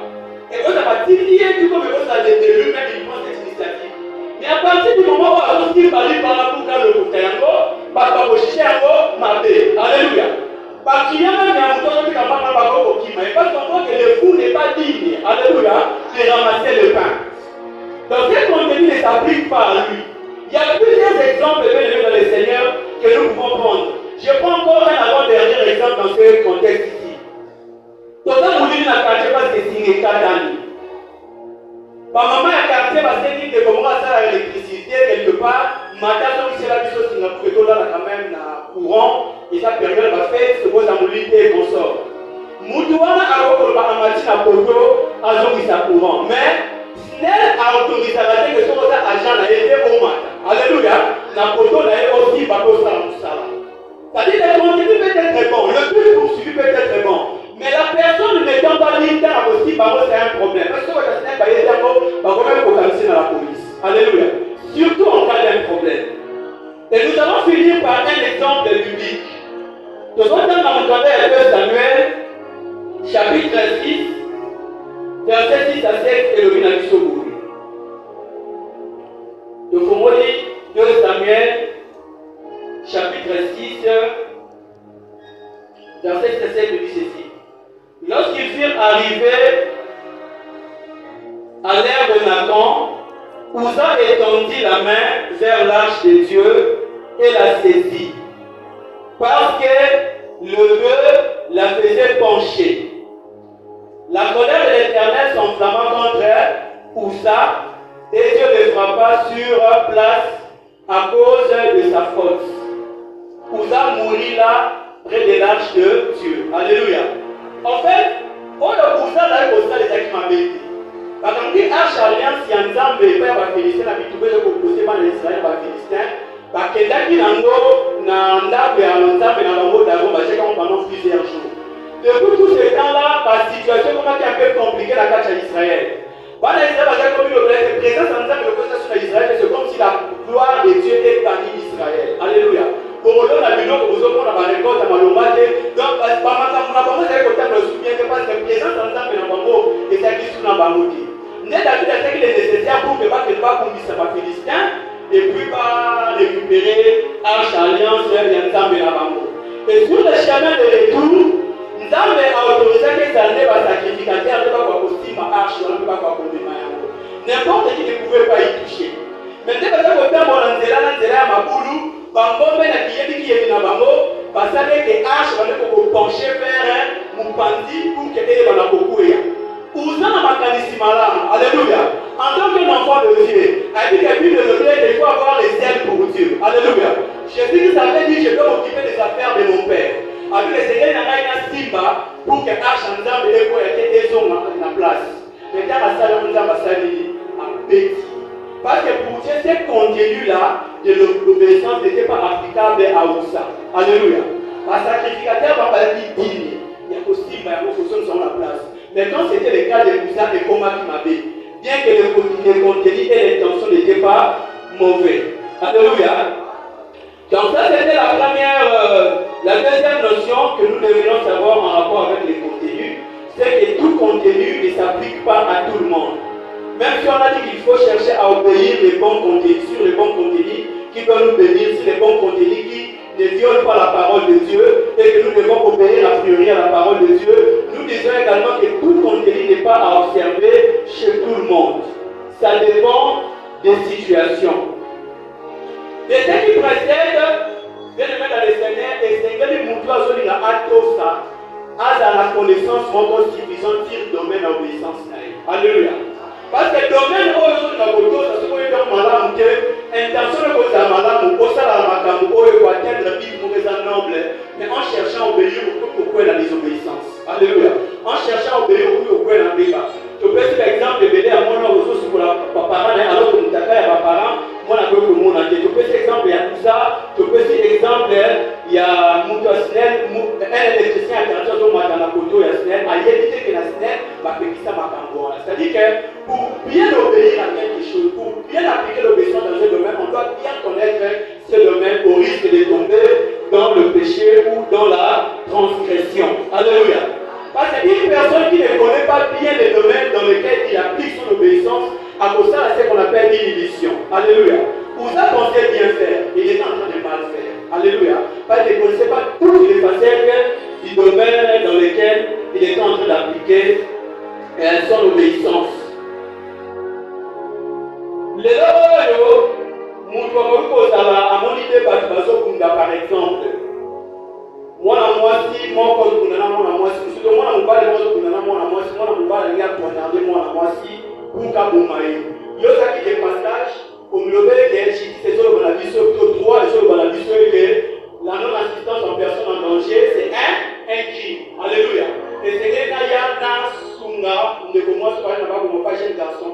[SPEAKER 3] ekoza batindi ye tu comme ekoza de lui-même il prend cette initiative. Mais à partir du moment où azosimba lipa na buka lokota yango bato bakoshisha yango mabe. Alléluia. Bakiliya même ya moto azobika mbanga bakokokima et parce qu'on voit que le fou n'est pas digne, alléluia, de ramasser le pain. Donc ce contenu ne s'applique pas à lui. Il y a plusieurs exemples bien dans le Seigneur que nous pouvons prendre. Je prends encore un avant-dernier exemple dans ce contexte ici. Tout ça, vous dites dans le quartier parce que c'est une cadane. Ma maman a quartier parce qu'elle dit que comment ça l'électricité quelque part, matin qui c'est la chose qui n'a pas fait là quand même na courant et ça permet de faire ce que ça nous lit et consort. Moutouana a recours à la machine à poto à zone qui ça courant, mais Snell a autorisé à dire que ce que ça agent a été au matin. Alléluia. La poto là aussi va pour ça ça. C'est-à-dire que le contenu peut être très bon, le but poursuivi peut être très bon. Mais la personne n'étant pas libre aussi, c'est un problème. Parce que le Snell va y être quand même focaliser dans la police. Alléluia. Surtout en cas d'un problème. Et nous allons finir par un exemple biblique. Nous sommes dans le cadre de Samuel, chapitre 6, verset 6 à 7, et le Minakisoboul. Donc, il faut lire 2 Samuel, chapitre 6, verset 6 à 7, il dit ceci. Lorsqu'ils furent arrivés à l'ère de Nathan, Uza étendit la main vers l'arche de Dieu et la saisit, parce que le feu la faisait pencher. La colère de l'Éternel s'enflamma contre Uza, et Dieu le frappa sur place à cause de sa faute. Uza mourut là, près de l'arche de Dieu. Alléluia. En fait, on a Uza là, il y a des actes. Parce que l'arche alliance, il y a un ensemble de pères Philistin, qui trouvaient le composé par les Israéliens Philistins, parce que là, il y a un ensemble d'agneaux pendant plusieurs jours. Depuis tout ce temps-là, la situation commence à être un peu compliquée la carte d'Israël. Quand les Israéliens comme le présence ensemble de la sur Israël, c'est comme si la gloire de Dieu est parmi Israël. Alléluia. Pour le la vidéo que vous avez dans la récolte à Malomate, donc, par ma femme, vous avez côté de soutien, parce que la présence ensemble de la Bango est à qui sous la Bangoki. N'est pas tout à fait qu'il est nécessaire pour que le pas qu'on dise pas Philistin, et puis pas récupérer Arche Alliance et ensemble de la Bango. Et sur le chemin de retour, nous avons autorisé que ça n'ait pas sacrificateur, ne pas quoi costume à Arche, ne pas quoi costume à Yango. N'importe qui ne pouvait pas y toucher. Mais dès que vous avez mon Anzela à Maboulou, Bango, mais la qui est dans Bango, parce que Arche va nous pencher vers Moupandi pour que ait dans la Bokouya. Uza na makanisi malamu. Alléluia. En tant qu'enfant de Dieu, a dit que la Bible nous dit qu'il faut avoir les ailes pour Dieu. Alléluia. Jésus avait dit, je peux m'occuper des affaires de mon Père. Avec le Seigneur, il y a un simba pour que Arche Nzambe ait été en place. Mais dans la salle, on a en bêtise. Parce que pour Dieu, ce contenu-là de l'obéissance n'était pas applicable à Oussa. Alléluia. Un sacrificateur va pas dire digne. Il y a aussi simba, il y a aussi sur la place. Mais quand c'était le cas de Moussa et Koma qui m'avait, bien que le contenu et l'intention n'étaient pas mauvais. Alléluia. Donc ça c'était la deuxième notion que nous devrions savoir en rapport avec les contenus, c'est que tout contenu ne s'applique pas à tout le monde. Même si on a dit qu'il faut chercher à obéir les bons contenus, sur les bons contenus qui doivent nous bénir, sur les bons contenus qui ne violent pas la parole de Dieu et que nous devons obéir a priori à la parole de Dieu, nous disons également que tout contenu n'est pas à observer chez tout le monde. Ça dépend des situations. Et ce qui précède, bien aimé dans le Seigneur, et Seigneur lui montre à celui qui a tout ça, a la connaissance suffisante sur le domaine d'obéissance. Alléluia. Parce que le domaine où on a beaucoup de choses, c'est que malade, intention de cause à malade, au sein de la macam, où il faut atteindre la vie pour les noble, mais en cherchant à obéir pourquoi la désobéissance. Alléluia. En cherchant à obéir pourquoi la débat. Tu peux par exemple béler à mon ressource pour la parent, alors que nous t'avons à parent, moi la que mon entier. Tu peux exemple il y a tout ça, tu peux exemple il y a Moutosnel, un électricien alternatif au matin la photo, il y a Snell, à y éviter que la Snell va péter ça macambo. C'est-à-dire que pour bien obéir à quelque chose, pour bien appliquer l'obéissance dans ce domaine, on doit bien connaître ce domaine au risque de tomber dans le péché ou dans la transgression. Alléluia.
[SPEAKER 4] toutes les facettes du domaine dans lequel il est en train d'appliquer son obéissance. Les autres, par exemple, moi, si mon corps de moi, si moi, mon père moi, si mon père regarde moi, si pour Kaboumaï. Il y a qui des passages, comme le fait c'est sur la vie sur le droit et sur la vie sur la non-assistance en personne en danger, c'est un crime. Alléluia. Et c'est que quand il y a dans Sunga, on ne commence pas à comme pas jeune garçon.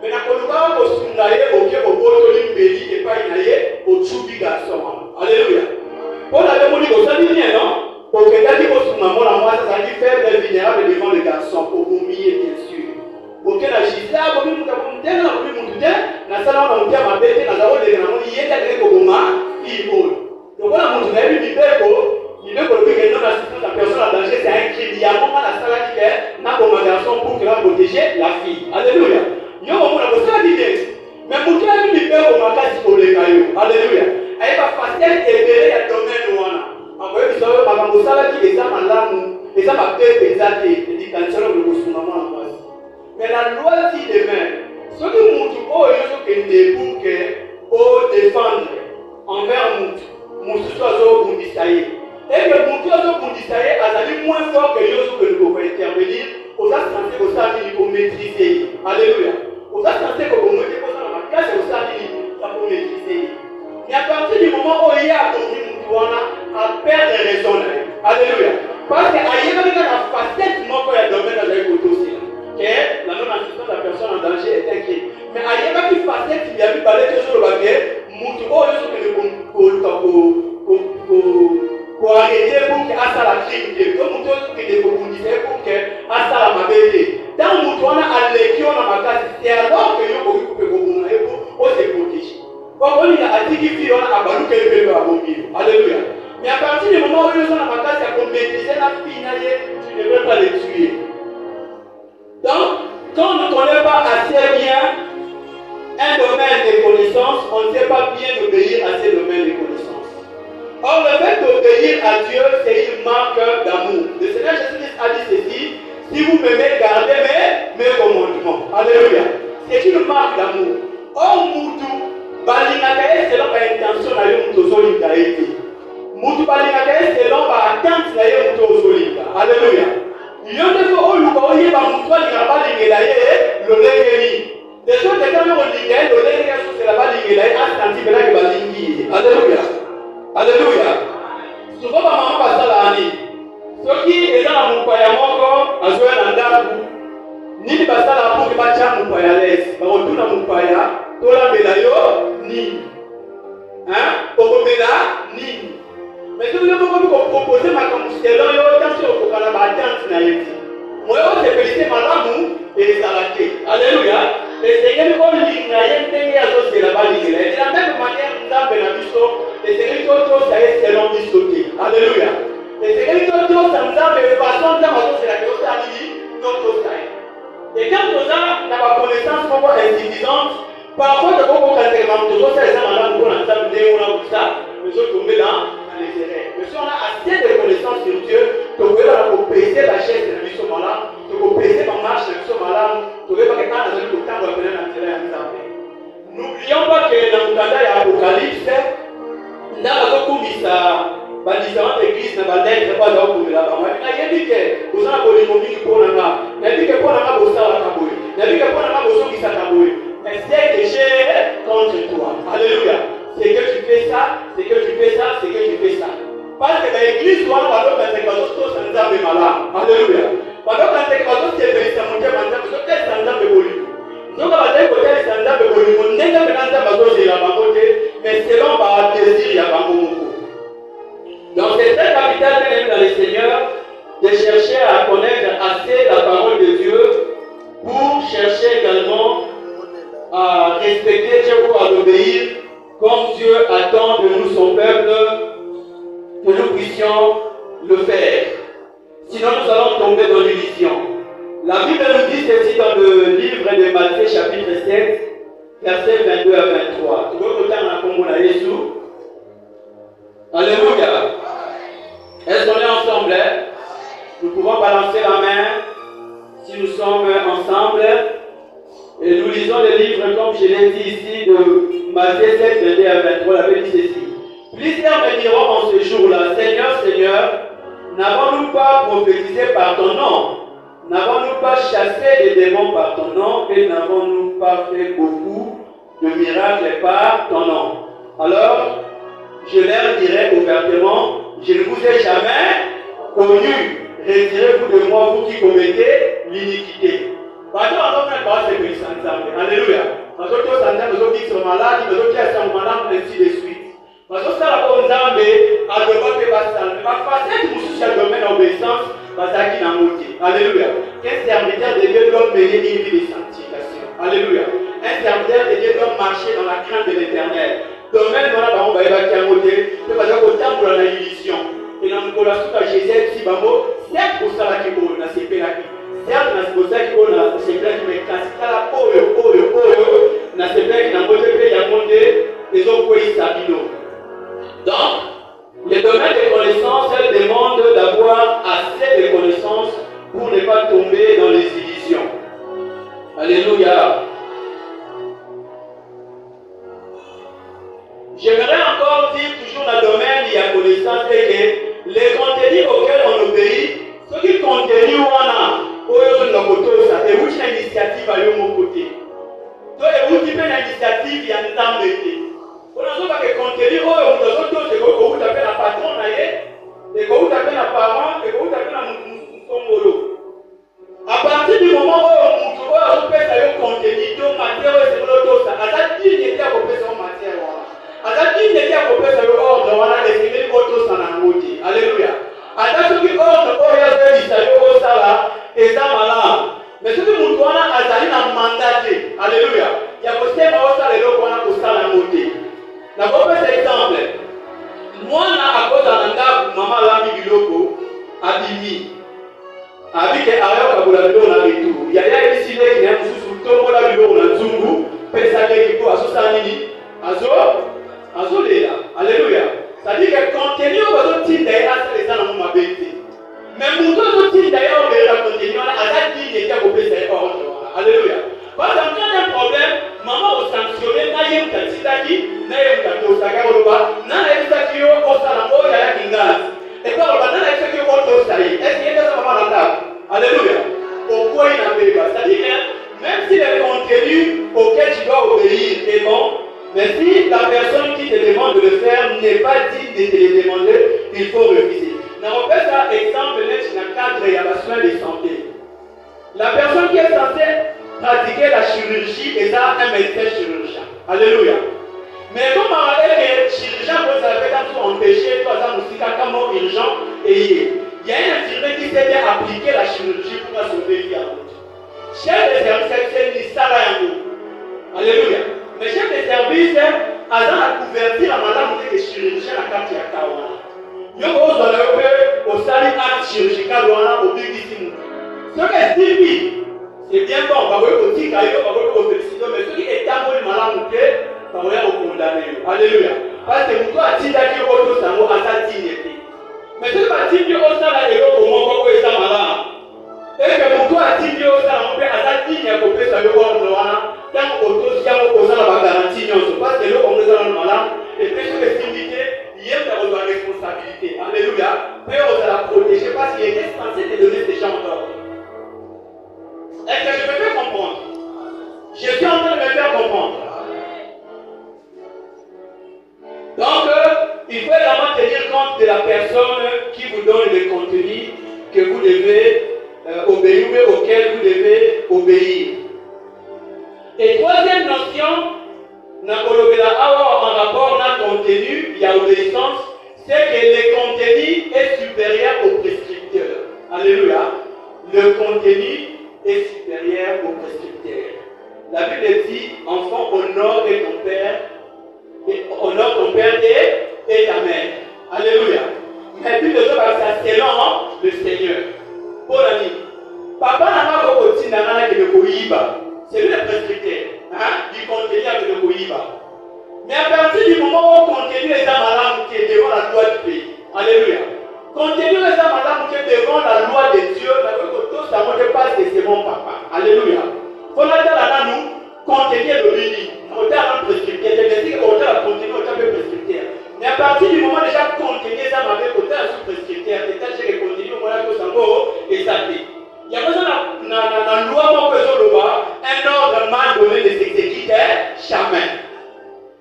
[SPEAKER 4] Mais quand on va au Sunga, au Botoli Béli et pas au Tchoubi garçon. Alléluia. On avait mon niveau, ça dit bien, non? Pour que tu as dit au Sunga, moi, ça dit faire des vulnérables devant les garçons, pour humilier, bien sûr. Pour que la Gisela, pour que nous avons dit, na sala on a mabete na zawo le na moni yenda le ko goma ibo donc on a montré le libeko que non assistance à personne en danger c'est un crime il y a moment la sala qui est na comme garçon pour que la protéger la fille alléluia yo on a ça dit mais pour que la libeko makasi ko le kayo alléluia ay ba facile et ya domaine wana akoye bisawo makambo sala qui eza malamu eza ba pepe eza te éducation de kosunga mwana mwasi mais la loi dit demain ce que Moutou pour que défendre envers Moutou soit Boundisaïe. Et que Moutou soit Boundisaïe a été moins fort que Yosu que nous pouvons intervenir. Aux ascentés au Sadi pour maîtriser. Alléluia. Aux ascentés pour maîtriser la classe au Sadi pour maîtriser. Mais à partir du moment où il y a Moutouana à perdre raison. Alléluia. Parce qu'il y a la facette pour le domaine dans les côtés. La non-assistance à la personne en danger est un crime. Mais il y a une facette qui a vu parler de sur le papier, pour arrêter pour qu'il asa la crime, pour que asa la mabete. Dans le monde, on a l'équipe, on a ma classe, c'est alors que nous pouvons se protéger. On a dit qu'il on a abalou qu'elle peut abominer. Alléluia. Mais à partir du moment où nous sommes à ma classe, il y a pour maîtriser la fille, tu ne veux pas les tuer. Donc, quand on ne connaît pas assez bien un domaine de connaissance, on ne sait pas bien obéir à ces domaines de connaissance. Or, le fait d'obéir à Dieu, c'est une marque d'amour. Le Seigneur Jésus a dit ceci, si vous m'aimez, gardez mes commandements. Alléluia. C'est une marque d'amour. Or, Moutou, balingakae selon l'intention de Moutou Zolingaïti. Moutou balingakae selon l'attente de Moutou Zolinga. Alléluia. Yonde ko oluka oye ba mutwa lingaba lingela ye lolengeli. De so de kama olingela lolengela so c'est la ba lingela ye asanti bela ke ba lingi. Alléluia. Alléluia. Souvent ba mama ba sala ani. Soki eza na mukwa ya moko azoya na ndaku. Nini ba sala pour que ba cha mukwa ya les. Ba otuna mukwa ya tola bela yo ni. Hein? Okomela ni. Mais si vous voulez proposer ma camustelon, il y a autant de choses qui moi, je félicite madame et les arrêtés. Alléluia. Et c'est que nous avons dit qu'il y a un thème à sauter là-bas. Et de la même manière, nous avons un biseau. Et c'est que nous avons ça est selon biseauté. Alléluia. Et c'est que nous avons ça nous avons de façon de la chose à dire notre taille. Et quand nous avons la connaissance pour insuffisante, parfois de beaucoup d'alternances, nous avons ça les madame pour l'ensemble de ça, nous sommes tombés dans les erreurs. Mais si on a assez de connaissances sur Dieu, tu peux baisser la chaise de l'mission malade, tu peux baisser ma marche de l'mission malade, tu peux pas que quand dans le temps, on va venir dans le terrain à nous. N'oublions pas que dans le temps d'Apocalypse, nous avons mis ça. Dans différentes églises, nous avons dit que nous avons mis là-bas. Il y a dit que nous avons mis pour la main. Il y a dit que pour la main, vous savez la cabouille. Il y a dit que pour la main, vous savez qui ça cabouille. Mais c'est que j'ai contre toi. Alléluia. C'est que tu fais ça, c'est que tu fais ça, c'est que tu fais ça. Parce que dans l'église, on va avoir des personnes qui sont malades. Alléluia. Pendant que les personnes qui sont malades, ils sont très standards de volume. Donc, on va dire que les standards de volume, on n'est pas dans le mais selon le désir, il y a un bon. Donc, c'est très capital, même dans le Seigneur, de chercher à connaître assez la parole de Dieu pour chercher également à respecter Dieu ou à l'obéir comme Dieu attend de nous, son peuple, que nous puissions le faire. Sinon, nous allons tomber dans l'illusion. La Bible nous dit ceci dans le livre de Matthieu, chapitre 7, versets 22 à 23. Tu veux que tu aies un combo à Jésus? Alléluia.
[SPEAKER 5] pouvons balancer la main si nous sommes ensemble. Et nous lisons les livres, comme je l'ai dit ici, de Matthieu 7, 21 à 23, la Bible dit ceci. Plusieurs me diront en ce jour-là, Seigneur, Seigneur, n'avons-nous pas prophétisé par ton nom? N'avons-nous pas chassé les démons par ton nom? Et n'avons-nous pas fait beaucoup de miracles par ton nom? Alors, je leur dirai ouvertement, je ne vous ai jamais connu. Retirez-vous de moi, vous qui commettez l'iniquité. Alléluia. Ainsi de suite. Parce que ça, on a domaine d'obéissance, alléluia. Un serviteur de Dieu doit mener une vie de sanctification. Alléluia. Un serviteur de Dieu doit marcher dans la crainte de l'éternel. Domaine dans la bamba qui a monté, c'est parce qu'au temps pour la illusion. Et dans le collation de Jésus, si bambo, c'est pour ça qu'il faut la CP là. Certes, c'est pour ça qu'il faut la CP là qui me classe. Là, na CP qui n'a pas de paix, il y a monté les autres pays stabilo. Donc, les domaines de connaissances, elles demandent d'avoir assez de connaissances pour ne pas tomber dans les illusions. Alléluia. J'aimerais encore dire toujours dans le domaine de la connaissance que les contenus auxquels on obéit, ce qui continue et où une initiative à mon côté. Donc, et où tu fais une initiative, il y a un temps d'été. On a besoin de contenu, on a la patronne, et on a la parent, et on a la mouton. À partir du moment où on peut faire un contenu, donc matière, c'est l'autre, ça a dit qu'il y a un peu de matière. Adaki n'était à peu près ordre, on a désigné autre sanamoti. Alléluia. Adaki qui ordre, on a fait l'Israël au Sala, et ça malade. Mais ce que nous devons Azali n'a mandaté. Alléluia. Il y a aussi un Sala et l'autre, on a au Sala moti. D'abord, cet exemple. Moi, à cause d'un maman l'ami du loco, Abimi. Avec Ayo Kabulado, on a vu tout. Il y a ici qui est sous le tombeau là, on a Zungu, Pesale qui peut associer Alléluia. C'est-à-dire que contenu au titre d'ailleurs, c'est les gens dans ma bêtise. Mais pour tout titre d'ailleurs, on verra contenu, on a dit qu'il y a un peu de ordre. Alléluia. Parce que quand il y a un problème, maman va sanctionner, n'a eu qu'un titaki, n'a eu qu'un tosaka au bas, n'a eu qu'un tio au salamo, il y a un gaz. Et puis, on a eu qu'un autre salé. Est-ce qu'il y a des mamans dans la table? Alléluia. Pourquoi il n'a pas? C'est-à-dire que même si le contenu auquel tu dois obéir est bon, mais si la personne qui te demande de le faire n'est pas digne de te le demander, il faut refuser. Nous avons fait ça exemple dans le cadre de la soins de santé. La personne qui est censée pratiquer la chirurgie est un médecin chirurgien. Alléluia. Mais comme on a dit que le chirurgien peut empêcher, par exemple, si quelqu'un est urgent, il y a un infirmier qui sait bien appliquer la chirurgie pour la sauver vie à l'autre. Chef de service, c'est ni ça là. Alléluia. Mais chef de service, avant de couverture, la madame dit que chirurgien la carte ya kawa. Yo ko zo le pe au sali acte chirurgical wana au big ici. Ce que dit c'est bien bon, ba ko ti ka yo ba ko féliciter mais ce qui est tabou malamu ke ba ko condamner. Alléluia. Parce que muto atinda ki ko to sango asati neti. Mais ce que ti yo sala ero ko mo ko eza malamu. Et que muto atindi yo sala mo pe asati ne ko pe sa yo ko wana. Tant autosiamo aux la garantie parce que le on est dans le malin et puis sur les syndiqués il y a une responsabilité. Alléluia. Puis on va la protéger parce qu'il est censé te donner des gens d'ordre. Est-ce que je me fais comprendre? Je suis en train de me faire comprendre. Donc il faut également tenir compte de la personne qui vous donne le contenu que vous devez obéir ou auquel vous devez obéir. Et troisième notion, en rapport à contenu, il y a obéissance, c'est que le contenu est supérieur au prescripteur. Alléluia. Le contenu est supérieur au prescripteur. La Bible dit, enfant, honore ton père et ta mère. Alléluia. Mais puis le jour, c'est selon le Seigneur. Pour l'année. Papa n'a pas beaucoup de c'est lui le prescripteur. Du contenu avec le Koïba. Mais à partir du moment où on continue les amalams qui est devant la loi du pays, alléluia. Contenu de ça, madame, que devant la loi de Dieu, tout ça ne passe que c'est mon papa. Alléluia. Faut la dire là, nous, contenu le mini. Autant prescripteur, autant contenu, autant prescripteur. Mais à partir du moment déjà contenu, ça m'avait autant sous prescripteur, c'est-à-dire que le contenu, on a tout ça, et ça fait. Il y a besoin dans la loi, un ordre mal donné de s'exécuter jamais.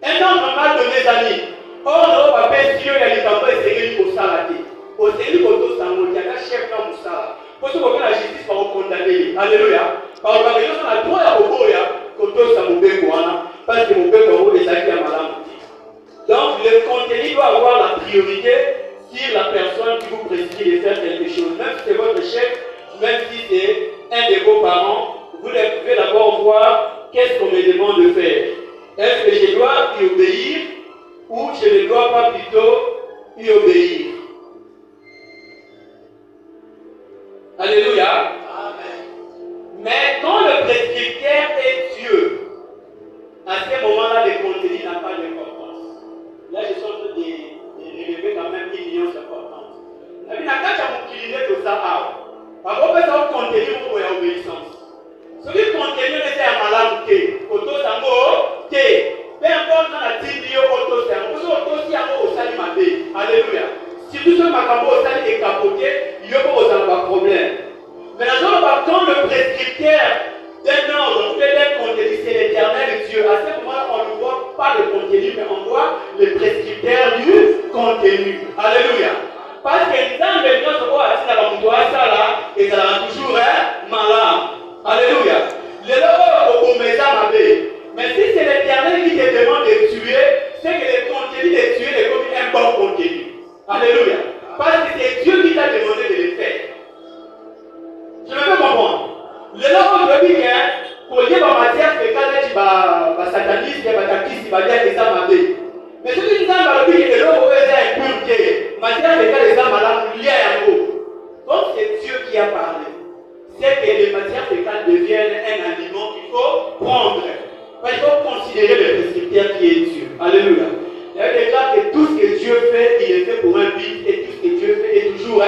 [SPEAKER 5] Un ordre mal donné d'amis. Ordre va faire Dieu et les enfants et c'est lui pour s'arrêter. Au Seigneur, il y a un chef dans Moussa. Pour ce qu'on a la justice par condamner. Alléluia. Par la raison, on a droit à Boboya, quand on s'en moube parce que mon père est acquis à Madame. Donc, le contenu doit avoir la priorité sur la personne qui vous prescrit de faire quelque chose. Même si c'est votre chef, même si c'est un de vos parents, vous devez d'abord voir qu'est-ce qu'on me demande de faire. Est-ce que je dois y obéir ou je ne dois pas plutôt y obéir? Alléluia. Amen. Mais quand le prescripteur est Dieu, à ce moment-là, le contenu n'a pas d'importance. Là, je suis en train d'élever quand même une nuance importante. La vie n'a qu'à m'utiliser tout ça. Par contre, ça va contenir pour l'obéissance. Ce qui contient c'est un malade qui auto sango qui peu importe dans la tibie auto sango auto si au sali mabé. Alléluia. Si tout ce makambo au sali est capoté, il y a pas de problème. Mais quand le prescripteur d'un ordre peut être contenu, c'est l'éternel Dieu. À ce moment-là, on ne voit pas le contenu, mais on voit le prescripteur du contenu. Alléluia. Parce que dans le bien de quoi assis dans la moutoire, ça là, et ça rend toujours malade. Alléluia. Les lois au mais si c'est l'éternel qui te demande de tuer, c'est que le contenu de tuer est comme un bon contenu. Alléluia. Parce que c'est Dieu qui t'a demandé de le faire. Je me fais comprendre. Les lois aujourd'hui, pour dire ma matière fécale, tu vas sataniste, tu vas tactiste, tu vas dire que ça m'a fait. Mais ce qui nous a dit que les lois est impur, matière fécale est ça malade, lié à vous. Donc c'est Dieu qui a parlé. C'est que les matières fécales deviennent un aliment qu'il faut prendre. Il faut considérer le prescripteur qui est Dieu. Alléluia. Il y a déjà que tout ce que Dieu fait, il est fait pour un but et tout ce que Dieu fait est toujours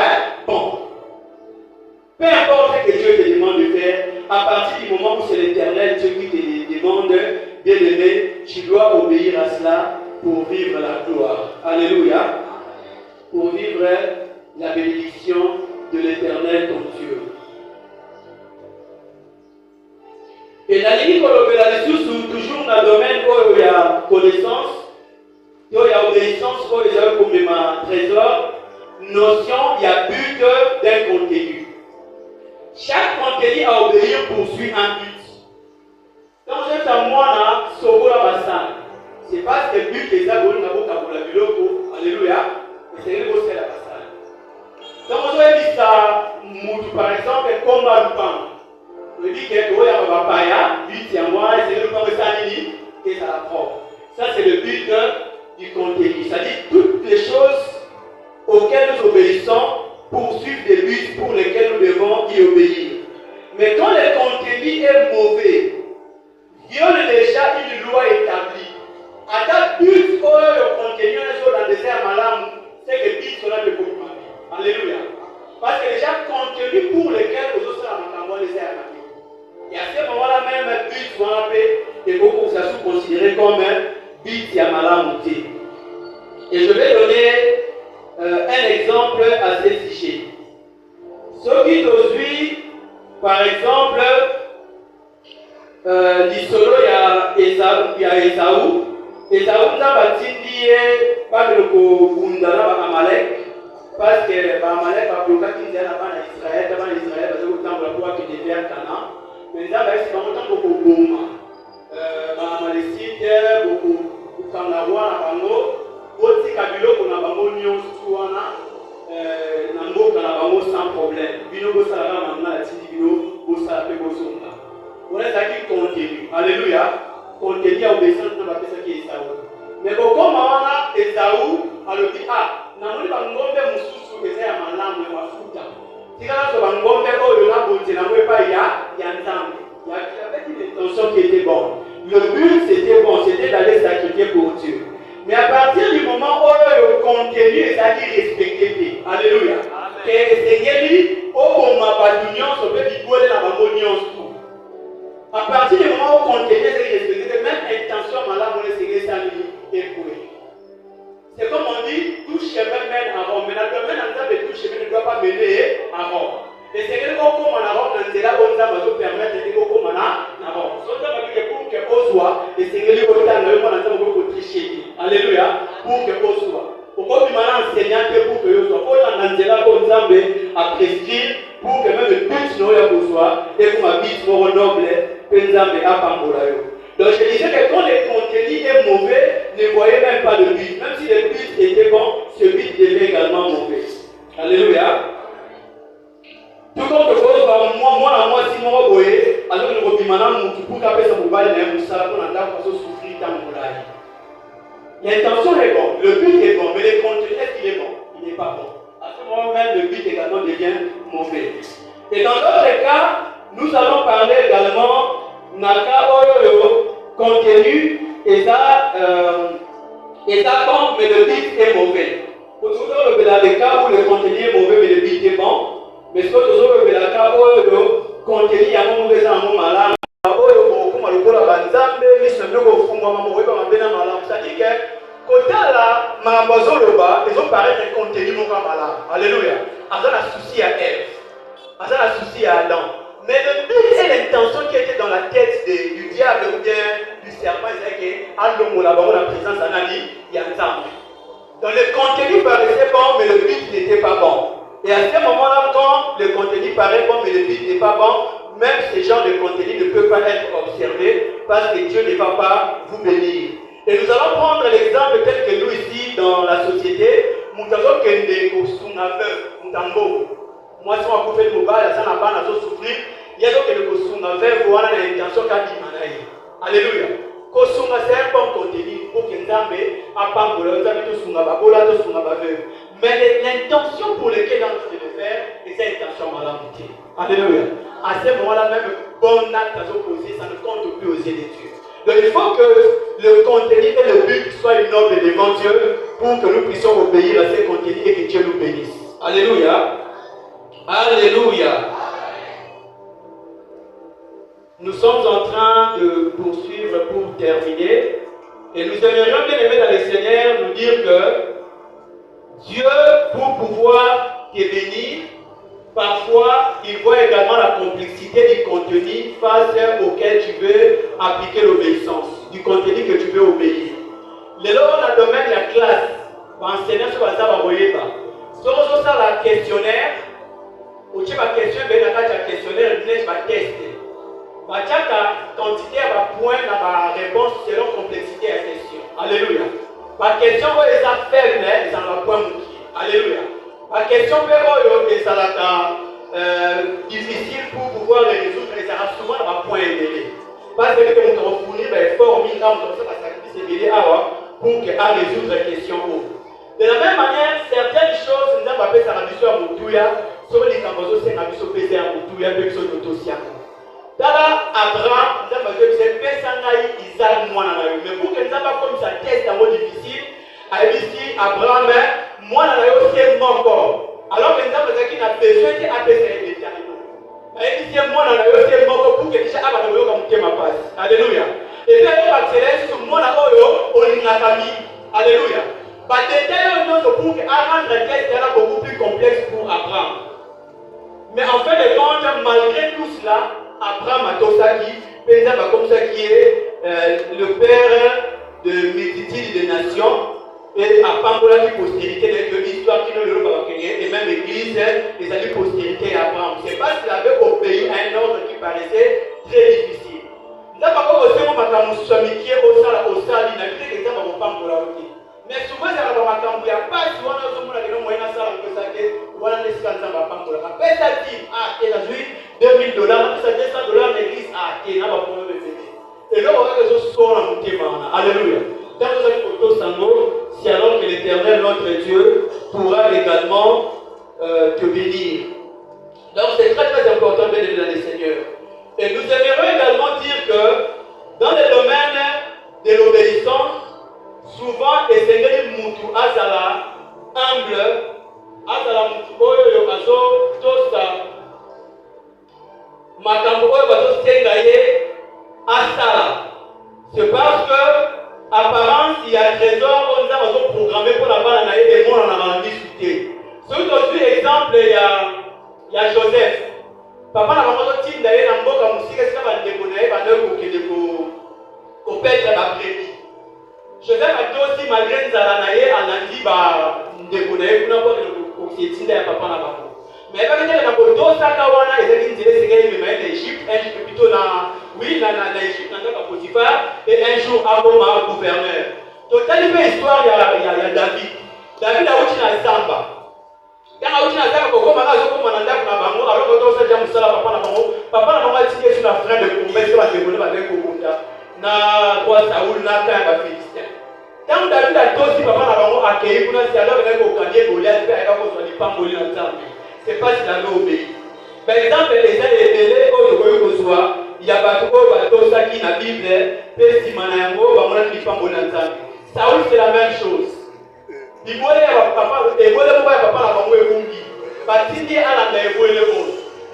[SPEAKER 5] bon. Peu importe ce que Dieu te demande de faire, à partir du moment où c'est l'éternel Dieu qui te demande, bien aimé, tu dois obéir à cela pour vivre la gloire. Alléluia. Pour vivre la bénédiction de l'éternel ton Dieu. Et la ligne toujours dans le domaine où il y a connaissance, où il y a obéissance, où il y a comme trésor, notion, il y a but d'un contenu. Chaque contenu à obéir poursuit un but. Quand je fais moi, c'est parce que le but est ça, alléluia, et c'est le la passage. Donc je dis ça, par exemple, comme un pain. Je dis que tu as un papaya, but à moi, c'est le pain de Sanini, et ça la propre. Ça, c'est le but du contenu. C'est-à-dire toutes les choses auxquelles nous obéissons poursuivent des buts pour lesquels nous devons y obéir. Mais quand le contenu est mauvais, viole déjà une loi établie. À ta but, le contenu est dans le désert malade, c'est que but sera de beaucoup. Alléluia. Parce que déjà, contenu pour lequel nous sommes en train de désert malade. Et à ce moment-là, même un but soit appelé, et beaucoup ça sont considérés comme un but à malamouté. Et je vais donner un exemple à ce sujet. Ce qui aujourd'hui, par exemple, l'isolo, il y a Esaú. Esaú n'a pas dit pas que le Kundana Amalek, parce que Amalek a bloqué qu'il y a Israël, parce que le temps pour pouvoir qu'il devient Canaan. Mais là, c'est pas longtemps beaucoup de Bouma. Malécite, beaucoup de Kanawa, Oti Kabilo, qu'on a bango Nyon Souana, Nambo, qu'on a bango sans problème. Bino Bossara, maintenant, la Tidibino, Bossara, Bossonga. On est aquí contenu. Alléluia. Contenu à obéissance de la personne qui est Esaú. Mais comme on a Esaú, alors dit, Namoni Bangombe Moussou, que c'est un malam de Wafuta. Si quand on va ngombe oh là bon c'est la même pas il y a un temps il y avait une intention qui était bonne. Le but c'était bon, c'était d'aller sacrifier pour Dieu. Mais à partir du moment où le contenu est à dire respecté, alléluia. que esengeli okoma bato nyonso mpe bibwele na bango nyonso. À partir du moment où on tenait cette respecter, même intention malade, on essayait ça et c'est comme on dit, tout chemin mène à Rome. Mais dans le domaine en termes de tout chemin ne doit pas mener à Rome. Et c'est que quand on a Rome, c'est là où on va nous permettre de dire qu'on a Rome. Sauf que pour que on soit, et c'est que les gens ont triché. Alléluia. Pour que on soit. Pourquoi tu m'as enseigné pour que on soit? Pour que là qu'on a prescrit, pour que même le but soit, et qu'on habite mon noble. Donc je disais que quand le contenu est mauvais, ne voyez même pas le but. Même si le but était bon, ce but devait également mauvais. Alléluia. Tout comme que moi, si moi, voyez, alors que nous reprimons, pour qu'après ça, vous voyez, nous allons souffrir dans mon life. L'intention est bonne, le but est bon, mais le contenu, est-ce qu'il est bon? Il n'est pas bon. À ce moment même, le but également devient mauvais. Et dans d'autres cas, nous allons parler également naka oyo contenu et ça bon, mais le but est mauvais. Pour toujours dans les cas où le contenu est mauvais mais le but est bon, mais ce que toujours dans les cas où contenu est mauvais en malade, oyo comme le kola banzambe ni semble ko fungwa mamowe ba mabena malade, c'est-à-dire que kotala mabazoloba ils ont parlé de contenu mon malade. Alléluia. Azana souci à Ève. Azana souci à Adam. Mais le but et l'intention qui était dans la tête du diable ou bien du serpent, c'est que la présence d'Anani, il y a un temps. Donc le contenu paraissait bon, mais le but n'était pas bon. Et à ce moment-là, quand le contenu paraît bon, mais le but n'est pas bon, même ce genre de contenu ne peut pas être observé parce que Dieu ne va pas vous bénir. Et nous allons prendre l'exemple tel que nous ici dans la société, Moutazo Kende, Kosunave, Moutambo. Moi, si on a coupé le mobile, ça n'a pas souffrir. Il y a donc le Kosunga vers voir l'intention qu'a dit Manaï. Alléluia. Kosunga, c'est un bon contenu pour que Nzambe a pas pour le Nzambe tout Sunga, Babola tout Sunga, mais l'intention pour laquelle on veut le faire, c'est cette intention malamité. Alléluia. À ce moment-là, même bon acte à s'opposer, ça ne compte plus aux yeux de Dieu. Donc il faut que le contenu et le but soient une ordre devant Dieu pour que nous puissions obéir à ces contenus et que Dieu nous bénisse. Alléluia. Alléluia. Nous sommes en train de poursuivre pour terminer. Et nous aimerions bien aimer dans le Seigneur nous dire que Dieu, pour pouvoir te bénir, parfois il voit également la complexité du contenu face auquel tu veux appliquer l'obéissance, du contenu que tu veux obéir. Le lors dans le domaine de la classe, enseignant sur ça va voyer pas. Si on a la questionnaire, ou tu vas questionner, la questionnaire, tu vas tester. La quantité va point dans la réponse selon la complexité de la question. Alléluia. La question est faible, mais ça va point mouiller. Alléluia. La question est difficile pour pouvoir les résoudre, mais ça va souvent dans point élevé. Parce que nous avons fourni des efforts, nous avons fait un sacrifice élevé pour résoudre la question. De la même manière, certaines choses, nous avons fait ça à Moutouya, sur les cambosos, c'est un abisso pesé à Moutouya, mais sur l'autosia. Dala Abraham, nous avons fait c'est Pesanaï, Isaac, moi, mais pour que nous avons comme ça test un mot difficile, ici, Abraham, moi, nous avons aussi encore. Alors que nous avons fait qu'il a besoin d'apaiser les animaux. Ici, moi, nous avons aussi encore pour que les gens aient ma passe. Alléluia. Et puis, on va accélérer sur moi, on est la famille. Alléluia. Mais détail, on pour que rendre le test est beaucoup plus complexe pour Abraham. Mais en fait, de compte, malgré tout cela, Abraham a tout ça comme ça qui est le père de multitudes de nations et à Pambola qui postérité de l'histoire qui nous le et même l'église les années postérité à Abraham. C'est parce qu'il avait obéi à un ordre qui paraissait très difficile. Nous avons aussi au Sali, mais souvent, ça va pas il n'y a pas souvent un moyen de faire que ça voilà les scandales à Pambola. Mais ça dit, et la suite, $2000, ça dit $100 l'église, et n'a pas pour me et là, on va que ce soit en montant. Alléluia. Dans nos photos sango, c'est alors que l'Éternel, notre Dieu, pourra également te bénir. Donc, c'est très très important de bénir le Seigneur. Et nous aimerions également dire que dans le domaine de l'obéissance, souvent, le Seigneur Moutou Azala, humble, Azala Moutou, bazotosa makambo oyo bazosenga ye asala. C'est parce que apparence il y a trésor oyo nza bazoprogramme mpo na bana na ye emonana na bambisu te. Soki tozwi exemple ya Joseph, papa na bango azotinda ye na mboka mosika esika bandeko na ye bandeki kokende kopetre baprémi. Joseph atosi malgré nzala na ye alandi bandeko na ye kuna mpo kokietinda ya papa na bango. Mais pas que na kotosaka wana ezali nzela esengeli mema ye na Égypte, plutôt na Égypte na Potiphar, et un jour akoma gouverneur. Totali mpe histoire ya David. David awuti na zamba. Quand awuti na zamba kokomaka azokoma na ndako na bango alors kotosala mosala papa na bango atiki esu na frein de combat so bandeko ne bandeki kokunda na roi Saoul na ka ya bafilistin. Quand David atosi papa na bango akei kuna si alors ekaki kokandie Goliath mpe ayaka kozwa lipamboli na nzambe. C'est pas si l'avait obéi. Par exemple, les élèves il y a bateau qui na Bible, Saoul c'est la même chose. Il voulait papa la bango ebungi. Batindi ala na ebwele on.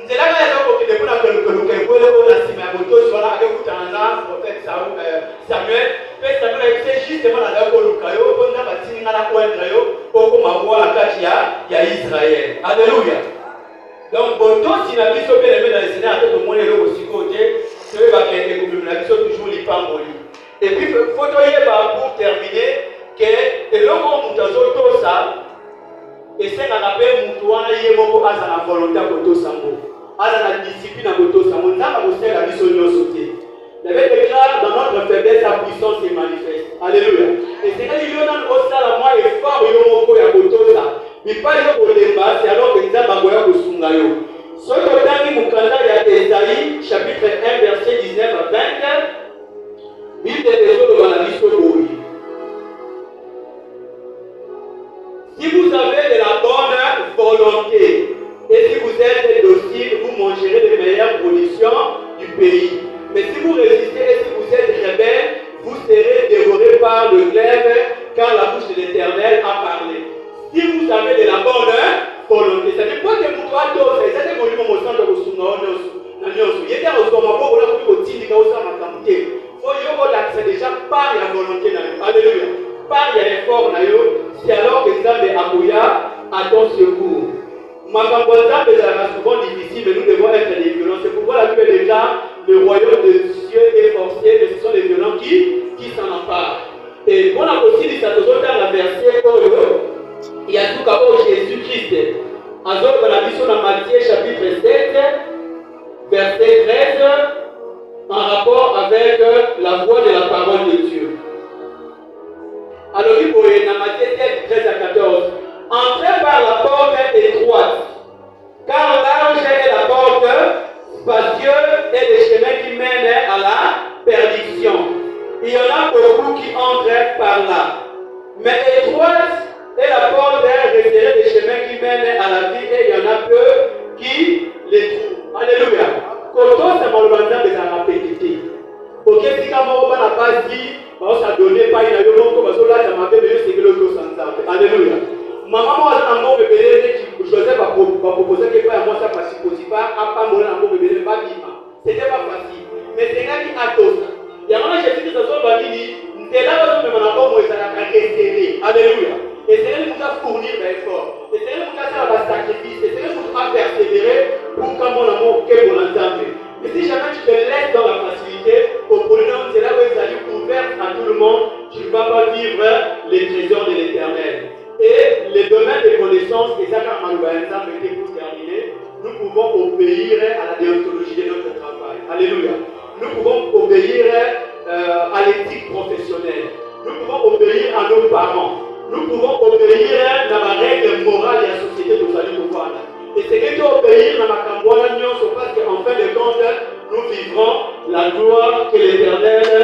[SPEAKER 5] Nzela ka ya ko ke depuis na ko ebwele on na sima boto so na akekuta na prophète Samuel, pe Samuel c'est justement na ko lukayo on na batindi na ko endrayo oko maboa kati ya Israël. Alléluia. Donc boto sina biso pe le dans le Seigneur to monde le osikote, c'est va que le biso toujours li pamboli. Et puis photo yeba pour terminer que eloko mutazo to ça et c'est qu'on appelle mutuana yemoko aza na volonté koto sambo. Aza na discipline koto sambo nzamba ko sera biso nyoso te. La Bible déclare dans notre faiblesse la puissance se manifeste. Alléluia. Et c'est quand il y a dans au sala moi effort yomoko ya koto ça. Mais pas yo kolemba c'est alors que nzamba koya kosunga yo. Soki otangi mukanda ya Esaïe chapitre 1 verset 19 à 20 Bible de dans la biso boyi. Si vous avez de la bonne volonté et si vous êtes docile, vous mangerez les meilleures productions du pays. Mais si vous résistez et si vous êtes rebelle, vous serez dévorés par le glaive, car la bouche de l'Éternel a parlé. Si vous avez de la bonne volonté, c'est-à-dire quoi que vous soyez tous, c'est-à-dire que vous soyez tous, c'est déjà par la volonté. Alléluia. Par l'effort, c'est alors que Nzambe akoya à ton secours. Makambo Nzambe sera souvent difficile, mais nous devons être des violents. C'est pourquoi la Bible déjà le royaume de Dieu est forcé, mais ce sont les violents qui s'en emparent. Et on a aussi dit ça dans la verset il y a tout cas Jésus-Christ. En dans la mission dans Matthieu chapitre 7, verset 13, en rapport avec la voix de la parole de Dieu. Alors, il faut dans Matthieu 7, 13 à 14. Entrez par la porte étroite, car large est la porte, spacieux est le chemin qui mène à la perdition. Il y en a beaucoup qui entrent par là. Mais étroite est la porte réservée des chemins qui mènent à la vie, et il y en a peu qui les trouvent. Alléluia. Quand c'est mon bandit de la répétition. Ok, si quand on n'a pas dit, on s'est donné pas une avion, comme ça, là, ma bébé, c'est que l'autre s'entend. Alléluia. Maman, a un bébé, Joseph va proposer que moi, ça passe pas, à pas mourir un bébé, pas vivant. C'était pas facile. Mais c'est là qui a tout ça. Il y a un Jésus qui se soit banni, c'est là où on a pas moins ça a resté. Alléluia. Et c'est là où on a fournir l'effort. Et c'est là où on a fait un sacrifice. Et c'est là où on a persévérer pour que mon amour, que mon entame. Mais si jamais tu te laisses dans la facilité, au pronom, c'est là où ils allaient ouvert à tout le monde, tu ne vas pas vivre les trésors de l'Éternel. Et les domaines de connaissances, et ça quand on va était pour terminer, nous pouvons obéir à la déontologie de notre travail. Alléluia. Nous pouvons obéir à l'éthique professionnelle. Nous pouvons obéir à nos parents. Nous pouvons obéir à la règle morale de la société de salut pouvoir. Et c'est que tu obéis à la parce qu'en fin de compte, nous vivrons la gloire que l'Éternel